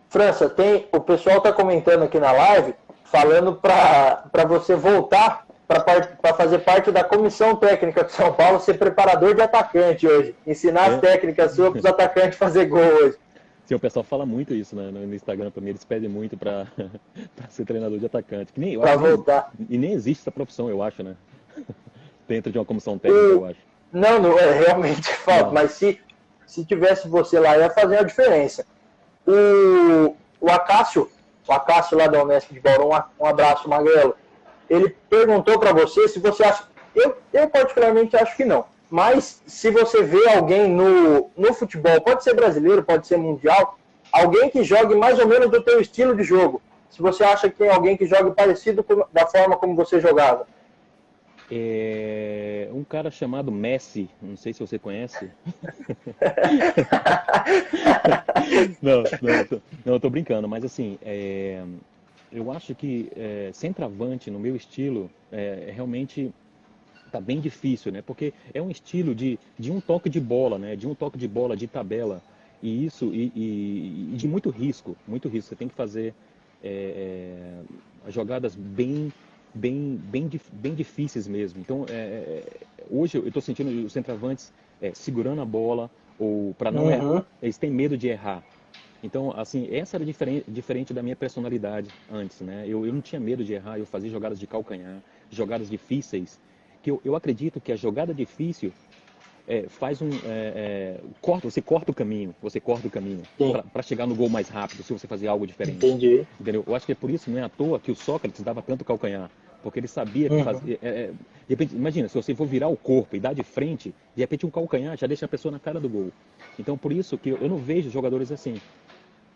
França, o pessoal está comentando aqui na live, falando para você voltar para fazer parte da comissão técnica do São Paulo, ser preparador de atacante hoje. Ensinar as técnicas suas para os atacantes fazer gol hoje. Sim, o pessoal fala muito isso, né, no Instagram para mim, eles pedem muito para ser treinador de atacante. Que nem, eu Para acho voltar. E nem existe essa profissão, eu acho, né? Dentro de uma comissão técnica, eu acho. Não é realmente falta, mas se tivesse você lá, ia fazer a diferença. O Acácio lá da Unesp de Bauru, um abraço, Magrelo, ele perguntou para você se você acha, eu particularmente acho que não, mas se você vê alguém no futebol, pode ser brasileiro, pode ser mundial, alguém que jogue mais ou menos do teu estilo de jogo, se você acha que tem alguém que jogue parecido da forma como você jogava. Um cara chamado Messi, não sei se você conhece. Não, eu tô brincando, mas assim, eu acho que centroavante no meu estilo realmente tá bem difícil, né? Porque é um estilo de um toque de bola, né? De um toque de bola, de tabela, e isso e de muito risco, muito risco. Você tem que fazer jogadas bem difíceis mesmo. Então, hoje eu estou sentindo os centroavantes segurando a bola ou para não errar. Eles têm medo de errar. Então, assim, essa era diferente da minha personalidade antes, né? Eu não tinha medo de errar, eu fazia jogadas de calcanhar, jogadas difíceis, que eu acredito que a jogada difícil faz você corta o caminho para chegar no gol mais rápido, se você fazer algo diferente. Entendi. Entendeu? Eu acho que é por isso, não é à toa que o Sócrates dava tanto calcanhar, porque ele sabia que fazia. De repente, imagina, se você for virar o corpo e dar de frente, de repente um calcanhar já deixa a pessoa na cara do gol. Então, por isso que eu não vejo jogadores assim.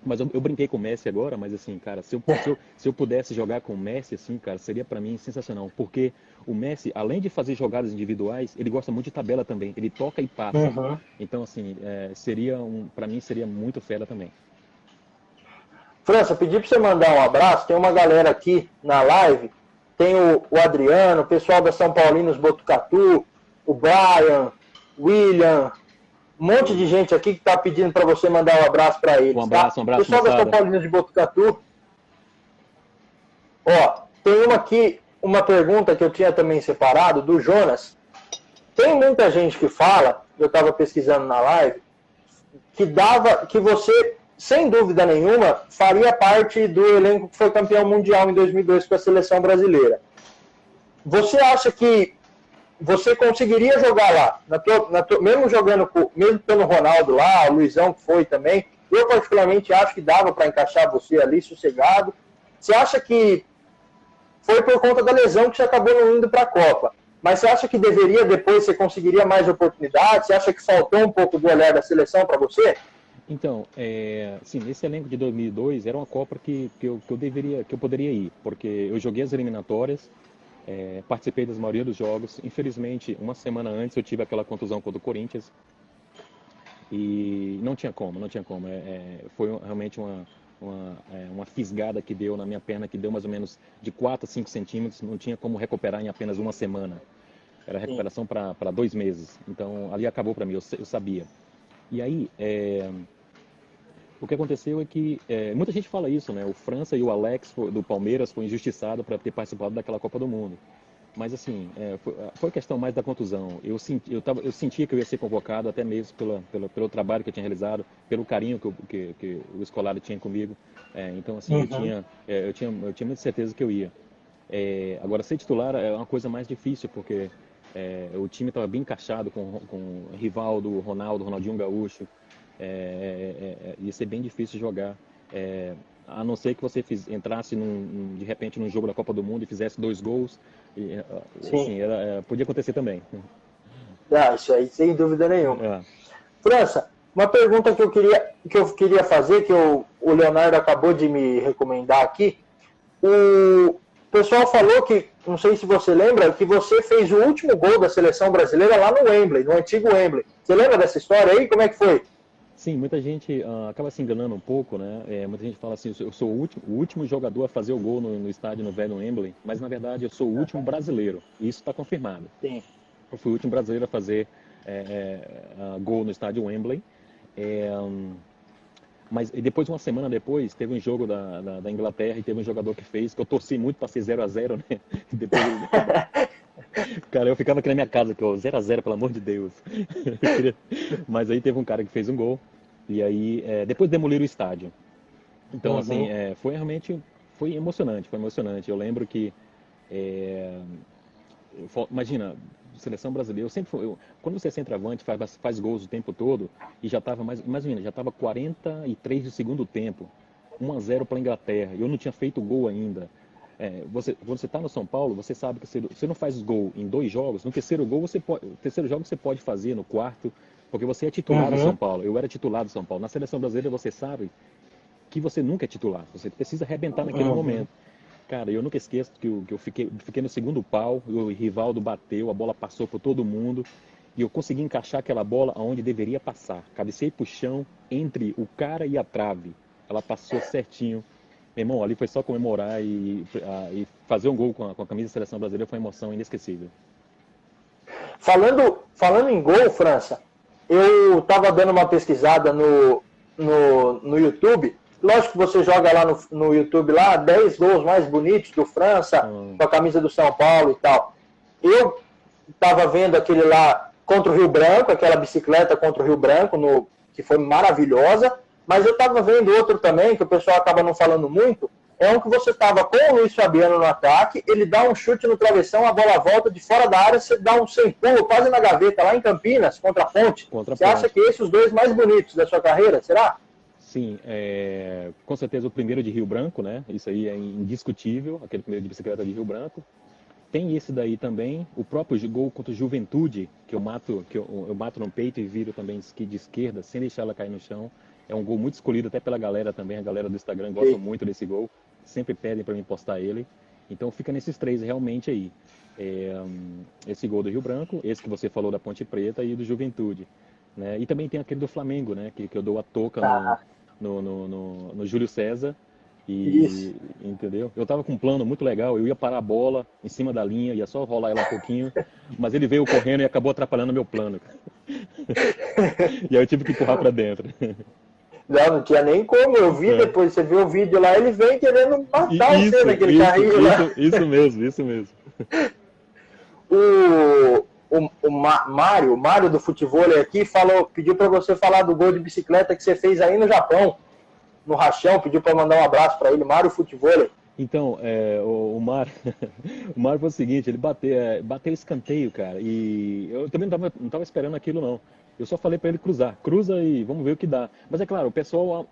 Mas eu brinquei com o Messi agora, mas assim, cara, se eu pudesse jogar com o Messi, assim, cara, seria para mim sensacional. Porque o Messi, além de fazer jogadas individuais, ele gosta muito de tabela também. Ele toca e passa. Então, assim, para mim seria muito fera também. França, pedi para você mandar um abraço. Tem uma galera aqui na live. Tem o Adriano, o pessoal da São Paulinos Botucatu, o Brian, William, um monte de gente aqui que está pedindo para você mandar um abraço para eles. Um abraço, pessoal da São Paulinos de Botucatu. Ó, tem uma pergunta que eu tinha também separado, do Jonas. Tem muita gente que fala, eu estava pesquisando na live, que você, sem dúvida nenhuma, faria parte do elenco que foi campeão mundial em 2002 com a seleção brasileira. Você acha que você conseguiria jogar lá, mesmo jogando, mesmo pelo Ronaldo lá, o Luizão que foi também, eu particularmente acho que dava para encaixar você ali sossegado. Você acha que foi por conta da lesão que você acabou não indo para a Copa, mas você acha que depois você conseguiria mais oportunidades? Você acha que faltou um pouco do olhar da seleção para você? Então, sim, esse elenco de 2002 era uma Copa que eu poderia ir, porque eu joguei as eliminatórias, participei da maioria dos jogos. Infelizmente, uma semana antes eu tive aquela contusão contra o Corinthians e não tinha como. Foi realmente uma fisgada que deu na minha perna, que deu mais ou menos de 4 a 5 centímetros, não tinha como recuperar em apenas uma semana. Era recuperação para 2 meses. Então, ali acabou para mim, eu sabia. E aí, o que aconteceu é que, muita gente fala isso, né? O França e o Alex do Palmeiras foi injustiçado para ter participado daquela Copa do Mundo. Mas assim, foi questão mais da contusão. Eu sentia que eu ia ser convocado, até mesmo pelo trabalho que eu tinha realizado, pelo carinho que o Scolari tinha comigo. Então assim, eu tinha muita certeza que eu ia. Agora, ser titular é uma coisa mais difícil, porque o time estava bem encaixado com Rivaldo, Ronaldinho Gaúcho. Ia ser bem difícil jogar. A não ser que você entrasse de repente num jogo da Copa do Mundo e fizesse 2 gols. Assim, podia acontecer também. Isso aí, sem dúvida nenhuma. França, uma pergunta que eu queria fazer, que o Leonardo acabou de me recomendar aqui. O pessoal falou que, não sei se você lembra, que você fez o último gol da seleção brasileira lá no Wembley, no antigo Wembley. Você lembra dessa história aí? Como é que foi? Sim, muita gente acaba se enganando um pouco, né? Muita gente fala assim, eu sou o último jogador a fazer o gol no estádio no velho Wembley, mas na verdade eu sou o último brasileiro, e isso está confirmado. Sim. Eu fui o último brasileiro a fazer gol no estádio Wembley. Mas e depois, uma semana depois, teve um jogo da Inglaterra e teve um jogador que fez, que eu torci muito para ser 0-0, né? Depois, cara, eu ficava aqui na minha casa, que eu 0-0, pelo amor de Deus. Eu queria- Mas aí teve um cara que fez um gol, e aí depois demoliram o estádio. Então, assim, Uhum. foi realmente, foi emocionante, foi emocionante. Eu lembro que, é, imagina, seleção brasileira, eu sempre quando você é centroavante, faz gols o tempo todo, e já estava mais, imagina, já estava 43 do segundo tempo, 1-0 para a Inglaterra, e eu não tinha feito gol ainda. Quando você está no São Paulo, você sabe que você não faz gol em 2 jogos, no terceiro gol o terceiro jogo você pode fazer, no quarto, porque você é titular do São Uhum. Paulo. Eu era titular do São Paulo. Na seleção brasileira você sabe que você nunca é titular, você precisa arrebentar naquele Uhum. momento. Cara, eu nunca esqueço que eu fiquei no segundo pau, o Rivaldo bateu, a bola passou por todo mundo, e eu consegui encaixar aquela bola aonde deveria passar. Cabecei pro chão, entre o cara e a trave. Ela passou certinho. Meu irmão, ali foi só comemorar e fazer um gol com a camisa da seleção brasileira foi uma emoção inesquecível. Falando em gol, França, eu estava dando uma pesquisada no YouTube. Lógico que você joga lá no YouTube lá 10 gols mais bonitos do França, Hum, com a camisa do São Paulo e tal. Eu estava vendo aquele lá contra o Rio Branco, aquela bicicleta contra o Rio Branco, que foi maravilhosa, mas eu estava vendo outro também, que o pessoal acaba não falando muito, é um que você estava com o Luiz Fabiano no ataque, ele dá um chute no travessão, a bola volta de fora da área, você dá um sem pulo quase na gaveta, lá em Campinas, contra a Ponte. contra a Você acha ponte. que esses os dois mais bonitos da sua carreira, será? Sim, com certeza o primeiro de Rio Branco, né? Isso aí é indiscutível, aquele primeiro de bicicleta de Rio Branco. Tem esse daí também, o próprio gol contra o Juventude, que eu mato no peito e viro também de esquerda, sem deixar ela cair no chão. É um gol muito escolhido até pela galera também, a galera do Instagram gosta E, muito desse gol, sempre pedem para mim postar ele. Então fica nesses três realmente aí. Esse gol do Rio Branco, esse que você falou da Ponte Preta e do Juventude. Né? E também tem aquele do Flamengo, né? Que eu dou a toca ah, no Júlio César. isso. E, entendeu? Eu tava com um plano muito legal, eu ia parar a bola em cima da linha, ia só rolar ela um pouquinho, mas ele veio correndo e acabou atrapalhando meu plano, cara. E aí eu tive que empurrar pra dentro. Não tinha nem como. Eu vi É. depois, você viu o vídeo lá, ele vem querendo matar você Isso, naquele isso, carrinho lá. isso, isso mesmo, isso mesmo. O Mário do futebol aqui pediu para você falar do gol de bicicleta que você fez aí no Japão, no Rachão, pediu para mandar um abraço para ele, Mário Futebol. Então, o Mar, o Mar foi o seguinte, ele bateu escanteio, cara, e eu também não tava esperando aquilo, não. Eu só falei pra ele cruzar, cruza e vamos ver o que dá. Mas é claro, o pessoal,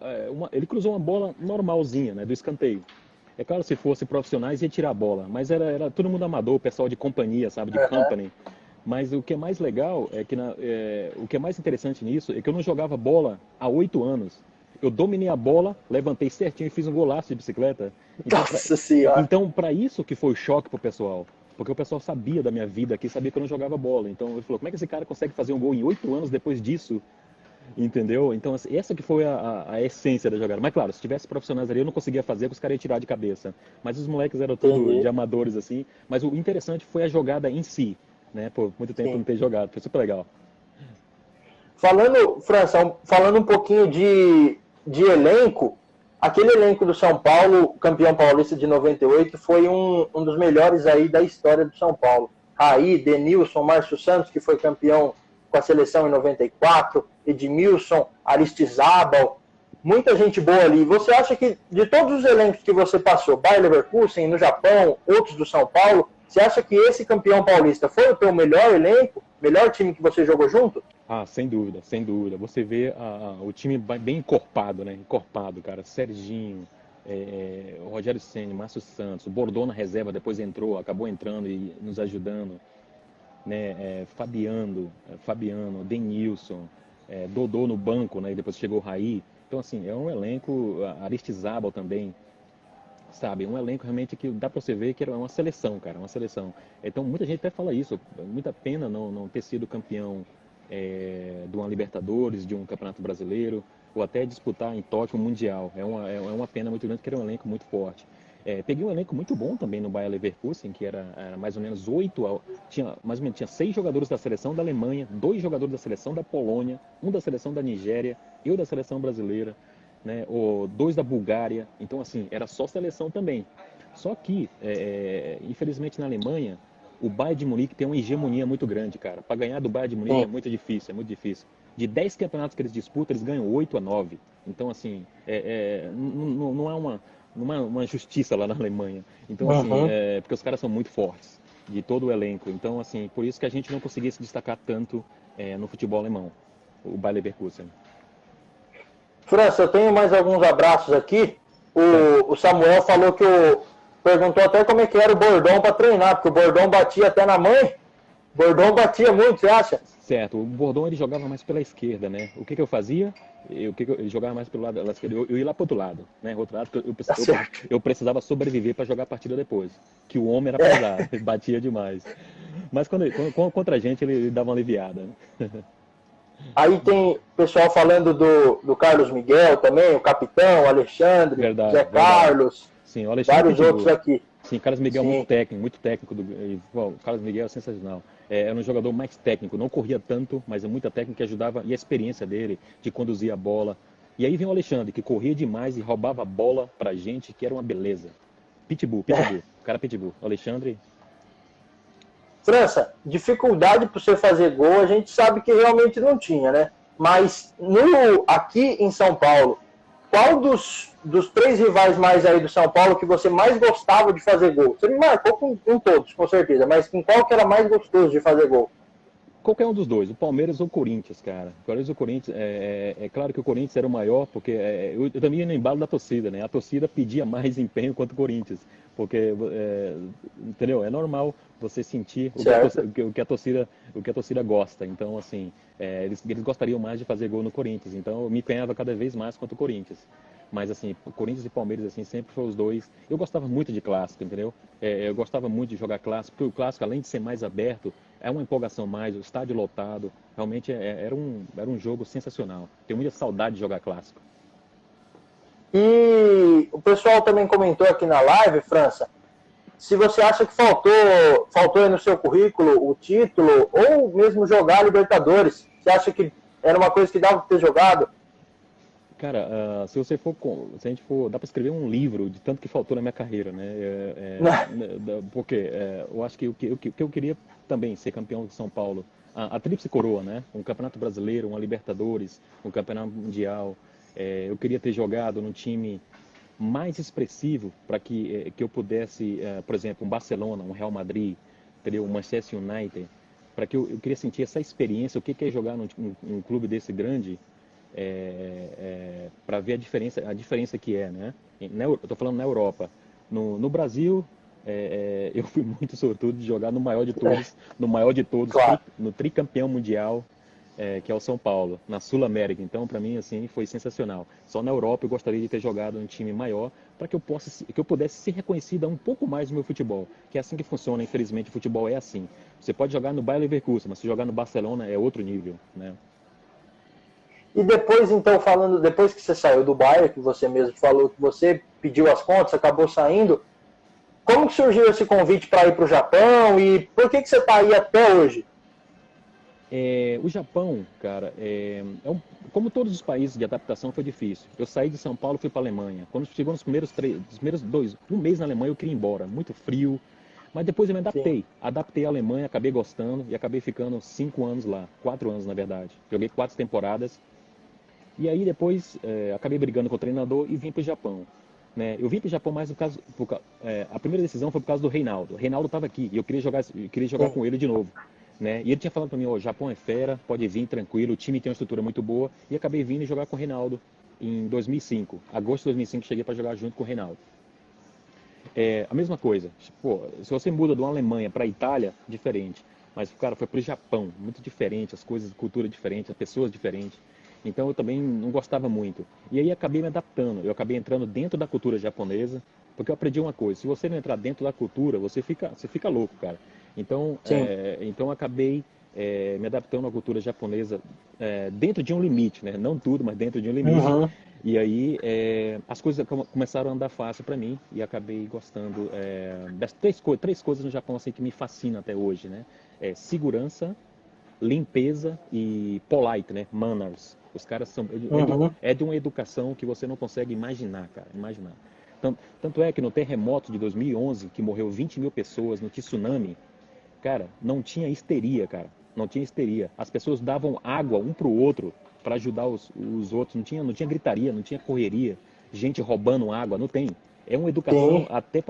ele cruzou uma bola normalzinha, né, do escanteio. É claro, se fosse profissionais ia tirar a bola, mas era todo mundo amador, o pessoal de companhia, sabe, de company. Mas o que é mais legal é que o que é mais interessante nisso é que eu não jogava bola há 8 anos. Eu dominei a bola, levantei certinho e fiz um golaço de bicicleta. Então, Nossa senhora. para isso que foi o choque pro pessoal. Porque o pessoal sabia da minha vida aqui, sabia que eu não jogava bola. Então ele falou, como é que esse cara consegue fazer um gol em 8 anos depois disso? Entendeu? Então, assim, essa que foi a essência da jogada. Mas claro, se tivesse profissionais ali, eu não conseguia fazer, porque os caras iam tirar de cabeça. Mas os moleques eram tudo de Entendi. amadores, assim. Mas o interessante foi a jogada em si, né? Por muito tempo Sim. não ter jogado. Foi super legal. Falando, França, falando um pouquinho de elenco, aquele elenco do São Paulo, campeão paulista de 98, foi um dos melhores aí da história do São Paulo. Raí, Denilson, Márcio Santos, que foi campeão com a seleção em 94, Edmilson, Aristizábal, muita gente boa ali. Você acha que de todos os elencos que você passou, Bayer Leverkusen, no Japão, outros do São Paulo, você acha que esse campeão paulista foi o teu melhor elenco, melhor time que você jogou junto? Ah, sem dúvida, sem dúvida. Você vê o time bem encorpado, né? Encorpado, cara. Serginho, o Rogério Ceni, Márcio Santos, o Bordô na reserva, depois entrou, acabou entrando e nos ajudando, né? Fabiano, Denilson, Dodô no banco, né? E depois chegou o Raí. Então, assim, é um elenco, Aristizábal também, sabe? Um elenco realmente que dá pra você ver que era uma seleção, cara, uma seleção. Então, muita gente até fala isso. Muita pena não ter sido campeão de uma Libertadores, de um Campeonato Brasileiro, ou até disputar em Tóquio um Mundial. É uma pena muito grande, porque era um elenco muito forte. Peguei um elenco muito bom também no Bayer Leverkusen, que era mais ou menos tinha mais ou menos tinha 6 jogadores da seleção da Alemanha, 2 jogadores da seleção da Polônia, um da seleção da Nigéria, eu da seleção brasileira. né? Ou 2 da Bulgária. Então, assim, era só seleção também. Só que, infelizmente, na Alemanha, o Bayern de Munique tem uma hegemonia muito grande, cara. Para ganhar do Bayern de Munique é Sim. muito difícil, é muito difícil. De 10 campeonatos que eles disputam, eles ganham 8 a 9. Então, assim, não é uma justiça lá na Alemanha. Então, assim, Uhum. porque os caras são muito fortes, de todo o elenco. Então, assim, por isso que a gente não conseguia se destacar tanto no futebol alemão, o Bayer Leverkusen. França, eu tenho mais alguns abraços aqui. Certo. O Samuel falou perguntou até como é que era o bordão para treinar, porque o bordão batia até na mãe. O bordão batia muito, você acha? Certo, o Bordão ele jogava mais pela esquerda, né? O que que eu fazia? Ele jogava mais pelo lado esquerdo. Eu ia lá pro outro lado, né? Outro lado, porque Tá certo. eu precisava sobreviver para jogar a partida depois. Que o homem era É. pesado, ele batia demais. Mas contra a gente ele dava uma aliviada, né? Aí tem pessoal falando do Carlos Miguel também, o capitão, o Alexandre, Verdade, Zé verdade. Carlos, Sim, o Alexandre vários outros Pitbull. aqui. Sim, Carlos Miguel Sim. muito técnico. O Carlos Miguel é sensacional. Era um jogador mais técnico, não corria tanto, mas é muita técnica que ajudava, e a experiência dele de conduzir a bola. E aí vem o Alexandre, que corria demais e roubava a bola pra gente, que era uma beleza. Pitbull, o cara Pitbull. O Alexandre, França, dificuldade para você fazer gol, a gente sabe que realmente não tinha, né? Mas aqui em São Paulo, qual dos três rivais mais aí do São Paulo que você mais gostava de fazer gol? Você me marcou com todos, com certeza, mas com qual que era mais gostoso de fazer gol? qualquer um dos dois, o Palmeiras ou o Corinthians, cara. O Palmeiras ou o Corinthians, é claro que o Corinthians era o maior, porque eu também ia no embalo da torcida, né? A torcida pedia mais empenho quanto o Corinthians, porque, entendeu? É normal você sentir Certo? o que a torcida gosta. Então, assim, eles gostariam mais de fazer gol no Corinthians. Então, eu me empenhava cada vez mais contra o Corinthians. Mas, assim, Corinthians e Palmeiras, assim, sempre foram os dois. Eu gostava muito de clássico, entendeu? Eu gostava muito de jogar clássico, porque o clássico, além de ser mais aberto, é uma empolgação mais, o estádio lotado. Realmente era um jogo sensacional. Tenho muita saudade de jogar clássico. E o pessoal também comentou aqui na live, França, se você acha que faltou aí no seu currículo o título ou mesmo jogar a Libertadores. Você acha que era uma coisa que dava para ter jogado? Cara, se a gente for, dá para escrever um livro de tanto que faltou na minha carreira, né? Porque eu acho que o que eu queria também ser campeão de São Paulo, a tríplice coroa, né? Um campeonato brasileiro, uma Libertadores, um campeonato mundial. Eu queria ter jogado num time mais expressivo para que eu pudesse, por exemplo, um Barcelona, um Real Madrid, entendeu? Um Manchester United, para que eu queria sentir essa experiência, o que é jogar num clube desse grande, para ver a diferença que é, né? Eu estou falando na Europa. No Brasil, eu fui muito sortudo de jogar no maior de todos, Claro. no tricampeão mundial, que é o São Paulo, na Sul-América. Então, para mim, assim, foi sensacional. Só na Europa eu gostaria de ter jogado um time maior para que eu pudesse ser reconhecida um pouco mais no meu futebol. Que é assim que funciona, infelizmente, o futebol é assim. Você pode jogar no Bayer Leverkusen, mas se jogar no Barcelona é outro nível, né? E depois, então, depois que você saiu do Bayern, que você mesmo falou que você pediu as contas, acabou saindo, como que surgiu esse convite para ir para o Japão e por que você está aí até hoje? O Japão, cara, como todos os países de adaptação foi difícil. Eu saí de São Paulo e fui para a Alemanha. Quando chegou nos primeiros um mês na Alemanha eu queria ir embora, muito frio. Mas depois eu me Sim. adaptei à Alemanha, acabei gostando e acabei ficando 5 anos lá, 4 anos na verdade. Joguei 4 temporadas e aí depois acabei brigando com o treinador e vim para o Japão. Né? Eu vim para o Japão mais a primeira decisão foi por causa do Reinaldo. O Reinaldo estava aqui e eu queria jogar Sim. com ele de novo. Né? E ele tinha falado para mim, o Japão é fera, pode vir tranquilo, o time tem uma estrutura muito boa. E acabei vindo jogar com o Reinaldo em 2005. Agosto de 2005 cheguei para jogar junto com o Reinaldo. A mesma coisa. Pô, se você muda de uma Alemanha para a Itália, diferente. Mas, cara, foi para o Japão, muito diferente, as coisas, cultura diferente, as pessoas diferentes. Então eu também não gostava muito. E aí acabei me adaptando. Eu acabei entrando dentro da cultura japonesa, porque eu aprendi uma coisa: se você não entrar dentro da cultura, você fica louco, cara. Sim. Então eu acabei me adaptando à cultura japonesa dentro de um limite, né? Não tudo, mas dentro de um limite. Uhum. E aí as coisas começaram a andar fácil para mim e acabei gostando das três coisas no Japão assim que me fascinam até hoje, né? Segurança, limpeza e polite, né? Manners. Os caras são... Uhum. É de uma educação que você não consegue imaginar, cara. Imaginar. Tanto é que no terremoto de 2011, que morreu 20 mil pessoas, no tsunami, cara, não tinha histeria, cara. Não tinha histeria. As pessoas davam água um pro outro para ajudar os outros. Não tinha gritaria, não tinha correria, gente roubando água, não tem. É uma educação Sim. até,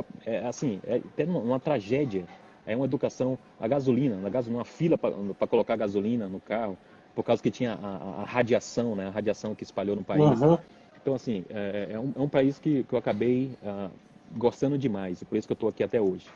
assim, é até uma tragédia. É uma educação, a gasolina, uma fila para colocar gasolina no carro, por causa que tinha a radiação, né? A radiação que espalhou no país. Uhum. Então, assim, é um país que eu acabei gostando demais, e por isso que eu estou aqui até hoje.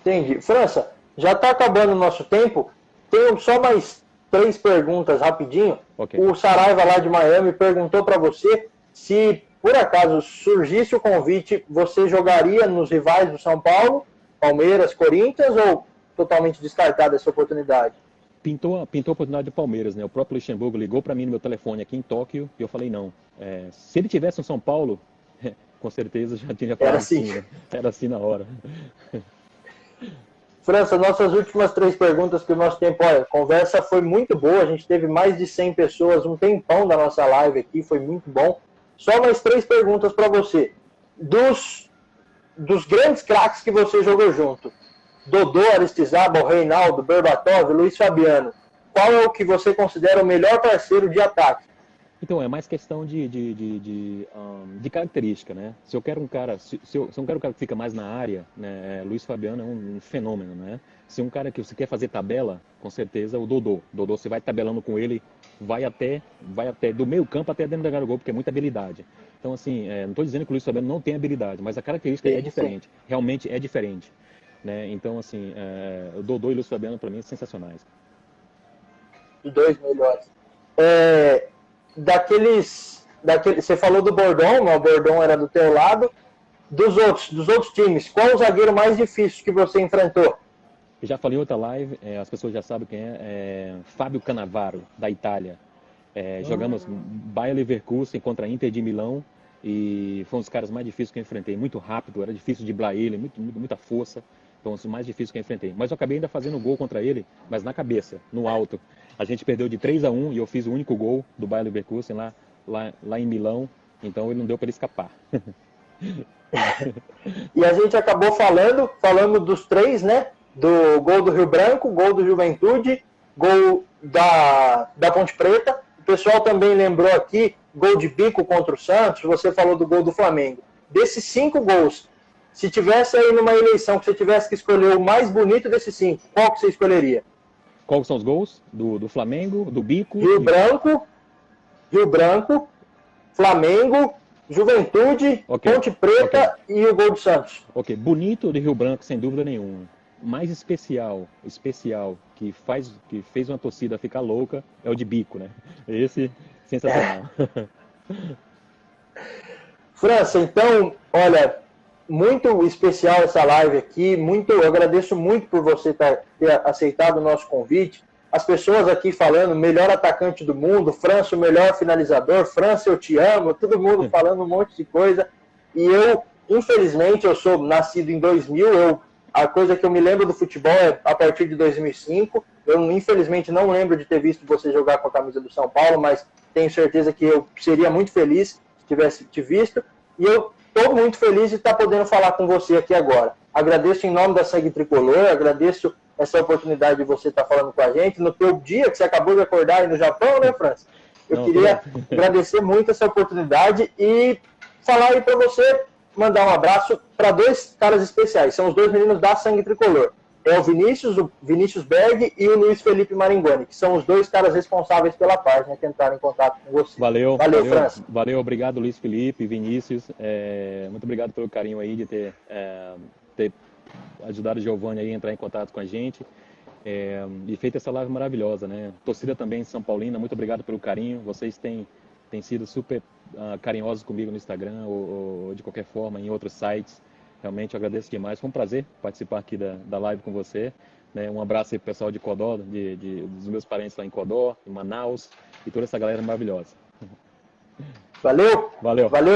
Entendi. França, já está acabando o nosso tempo. Tenho só mais 3 perguntas rapidinho. Ok. O Saraiva lá de Miami perguntou para você se, por acaso, surgisse o convite, você jogaria nos rivais do São Paulo, Palmeiras, Corinthians, ou totalmente descartada essa oportunidade? Pintou a oportunidade do Palmeiras, né? O próprio Luxemburgo ligou para mim no meu telefone aqui em Tóquio e eu falei não. Se ele tivesse no São Paulo, com certeza já tinha falado Era assim. sim, né? Era assim na hora. França, nossas últimas 3 perguntas, que o nosso tempo, olha, a conversa foi muito boa, a gente teve mais de 100 pessoas, um tempão da nossa live aqui, foi muito bom. Só mais 3 perguntas para você. Dos grandes craques que você jogou junto, Dodô, Aristizábal, Reinaldo, Berbatov, Luiz Fabiano, qual é o que você considera o melhor parceiro de ataque? Então, é mais questão de característica, né? Se eu quero um cara, se eu não quero um cara que fica mais na área, né? Luiz Fabiano é um fenômeno, né? Se um cara que você quer fazer tabela, com certeza o Dodô. Dodô, você vai tabelando com ele, vai até do meio campo até dentro da área do gol, porque é muita habilidade. Então, assim, não estou dizendo que o Luiz Fabiano não tem habilidade, mas a característica é diferente. Realmente é diferente, né? Então, assim, o Dodô e o Luiz Fabiano, para mim, são sensacionais. Os 2 melhores. Você falou do Bordon, o Bordon era do teu lado. Dos outros times, qual o zagueiro mais difícil que você enfrentou? Eu já falei em outra live, as pessoas já sabem quem é Fábio Cannavaro, da Itália. Jogamos Bayer Leverkusen contra a Inter de Milão e foi um dos caras mais difíceis que eu enfrentei. Muito rápido, era difícil de driblar ele, muita força. Então, os mais difíceis que eu enfrentei. Mas eu acabei ainda fazendo gol contra ele, mas na cabeça, no alto. A gente perdeu de 3-1 e eu fiz o único gol do Bayer Leverkusen lá em Milão. Então, ele não deu para ele escapar. E a gente acabou falando dos 3, né? Do gol do Rio Branco, gol do Juventude, gol da Ponte Preta. O pessoal também lembrou aqui, gol de bico contra o Santos, você falou do gol do Flamengo. Desses 5 gols, se tivesse aí numa eleição que você tivesse que escolher o mais bonito desses 5, qual que você escolheria? Quais são os gols? Do Flamengo, do bico? Rio Branco, Flamengo, Juventude, Okay. Ponte Preta e o gol do Santos. Ok, bonito de Rio Branco, sem dúvida nenhuma. Mais especial que fez uma torcida ficar louca é o de bico, né? Esse, sensacional. França, então, olha, muito especial essa live aqui, eu agradeço muito por você ter aceitado o nosso convite. As pessoas aqui falando, melhor atacante do mundo, França, o melhor finalizador, França, eu te amo, todo mundo falando um monte de coisa. E eu, infelizmente, eu sou nascido em 2000, a coisa que eu me lembro do futebol é a partir de 2005. Eu, infelizmente, não lembro de ter visto você jogar com a camisa do São Paulo, mas tenho certeza que eu seria muito feliz se tivesse te visto. E eu estou muito feliz de estar podendo falar com você aqui agora. Agradeço em nome da Sangue Tricolor, agradeço essa oportunidade de você estar falando com a gente no teu dia que você acabou de acordar aí no Japão, né, França? Eu queria agradecer muito essa oportunidade e falar aí para você, mandar um abraço para 2 caras especiais. São os 2 meninos da Sangue Tricolor. É o Vinícius Berg e o Luiz Felipe Maringoni, que são os 2 caras responsáveis pela página que entraram em contato com você. Valeu, França. Valeu, obrigado, Luiz Felipe, Vinícius. Muito obrigado pelo carinho aí de ter ajudado o Giovanni aí a entrar em contato com a gente. E feito essa live maravilhosa, né? Torcida também São Paulina, muito obrigado pelo carinho. Vocês têm sido super carinhosos comigo no Instagram ou de qualquer forma em outros sites. Realmente eu agradeço demais. Foi um prazer participar aqui da live com você. Né? Um abraço aí pro pessoal de Codó, dos meus parentes lá em Codó, em Manaus, e toda essa galera maravilhosa. Valeu,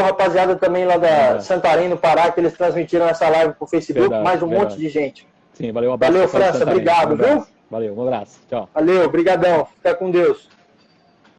rapaziada, também lá da Santarém, no Pará, que eles transmitiram essa live pro Facebook, mais um monte de gente. Sim, valeu, um abraço. Valeu, França, obrigado, viu? Valeu, um abraço, tchau. Valeu, brigadão, fica com Deus.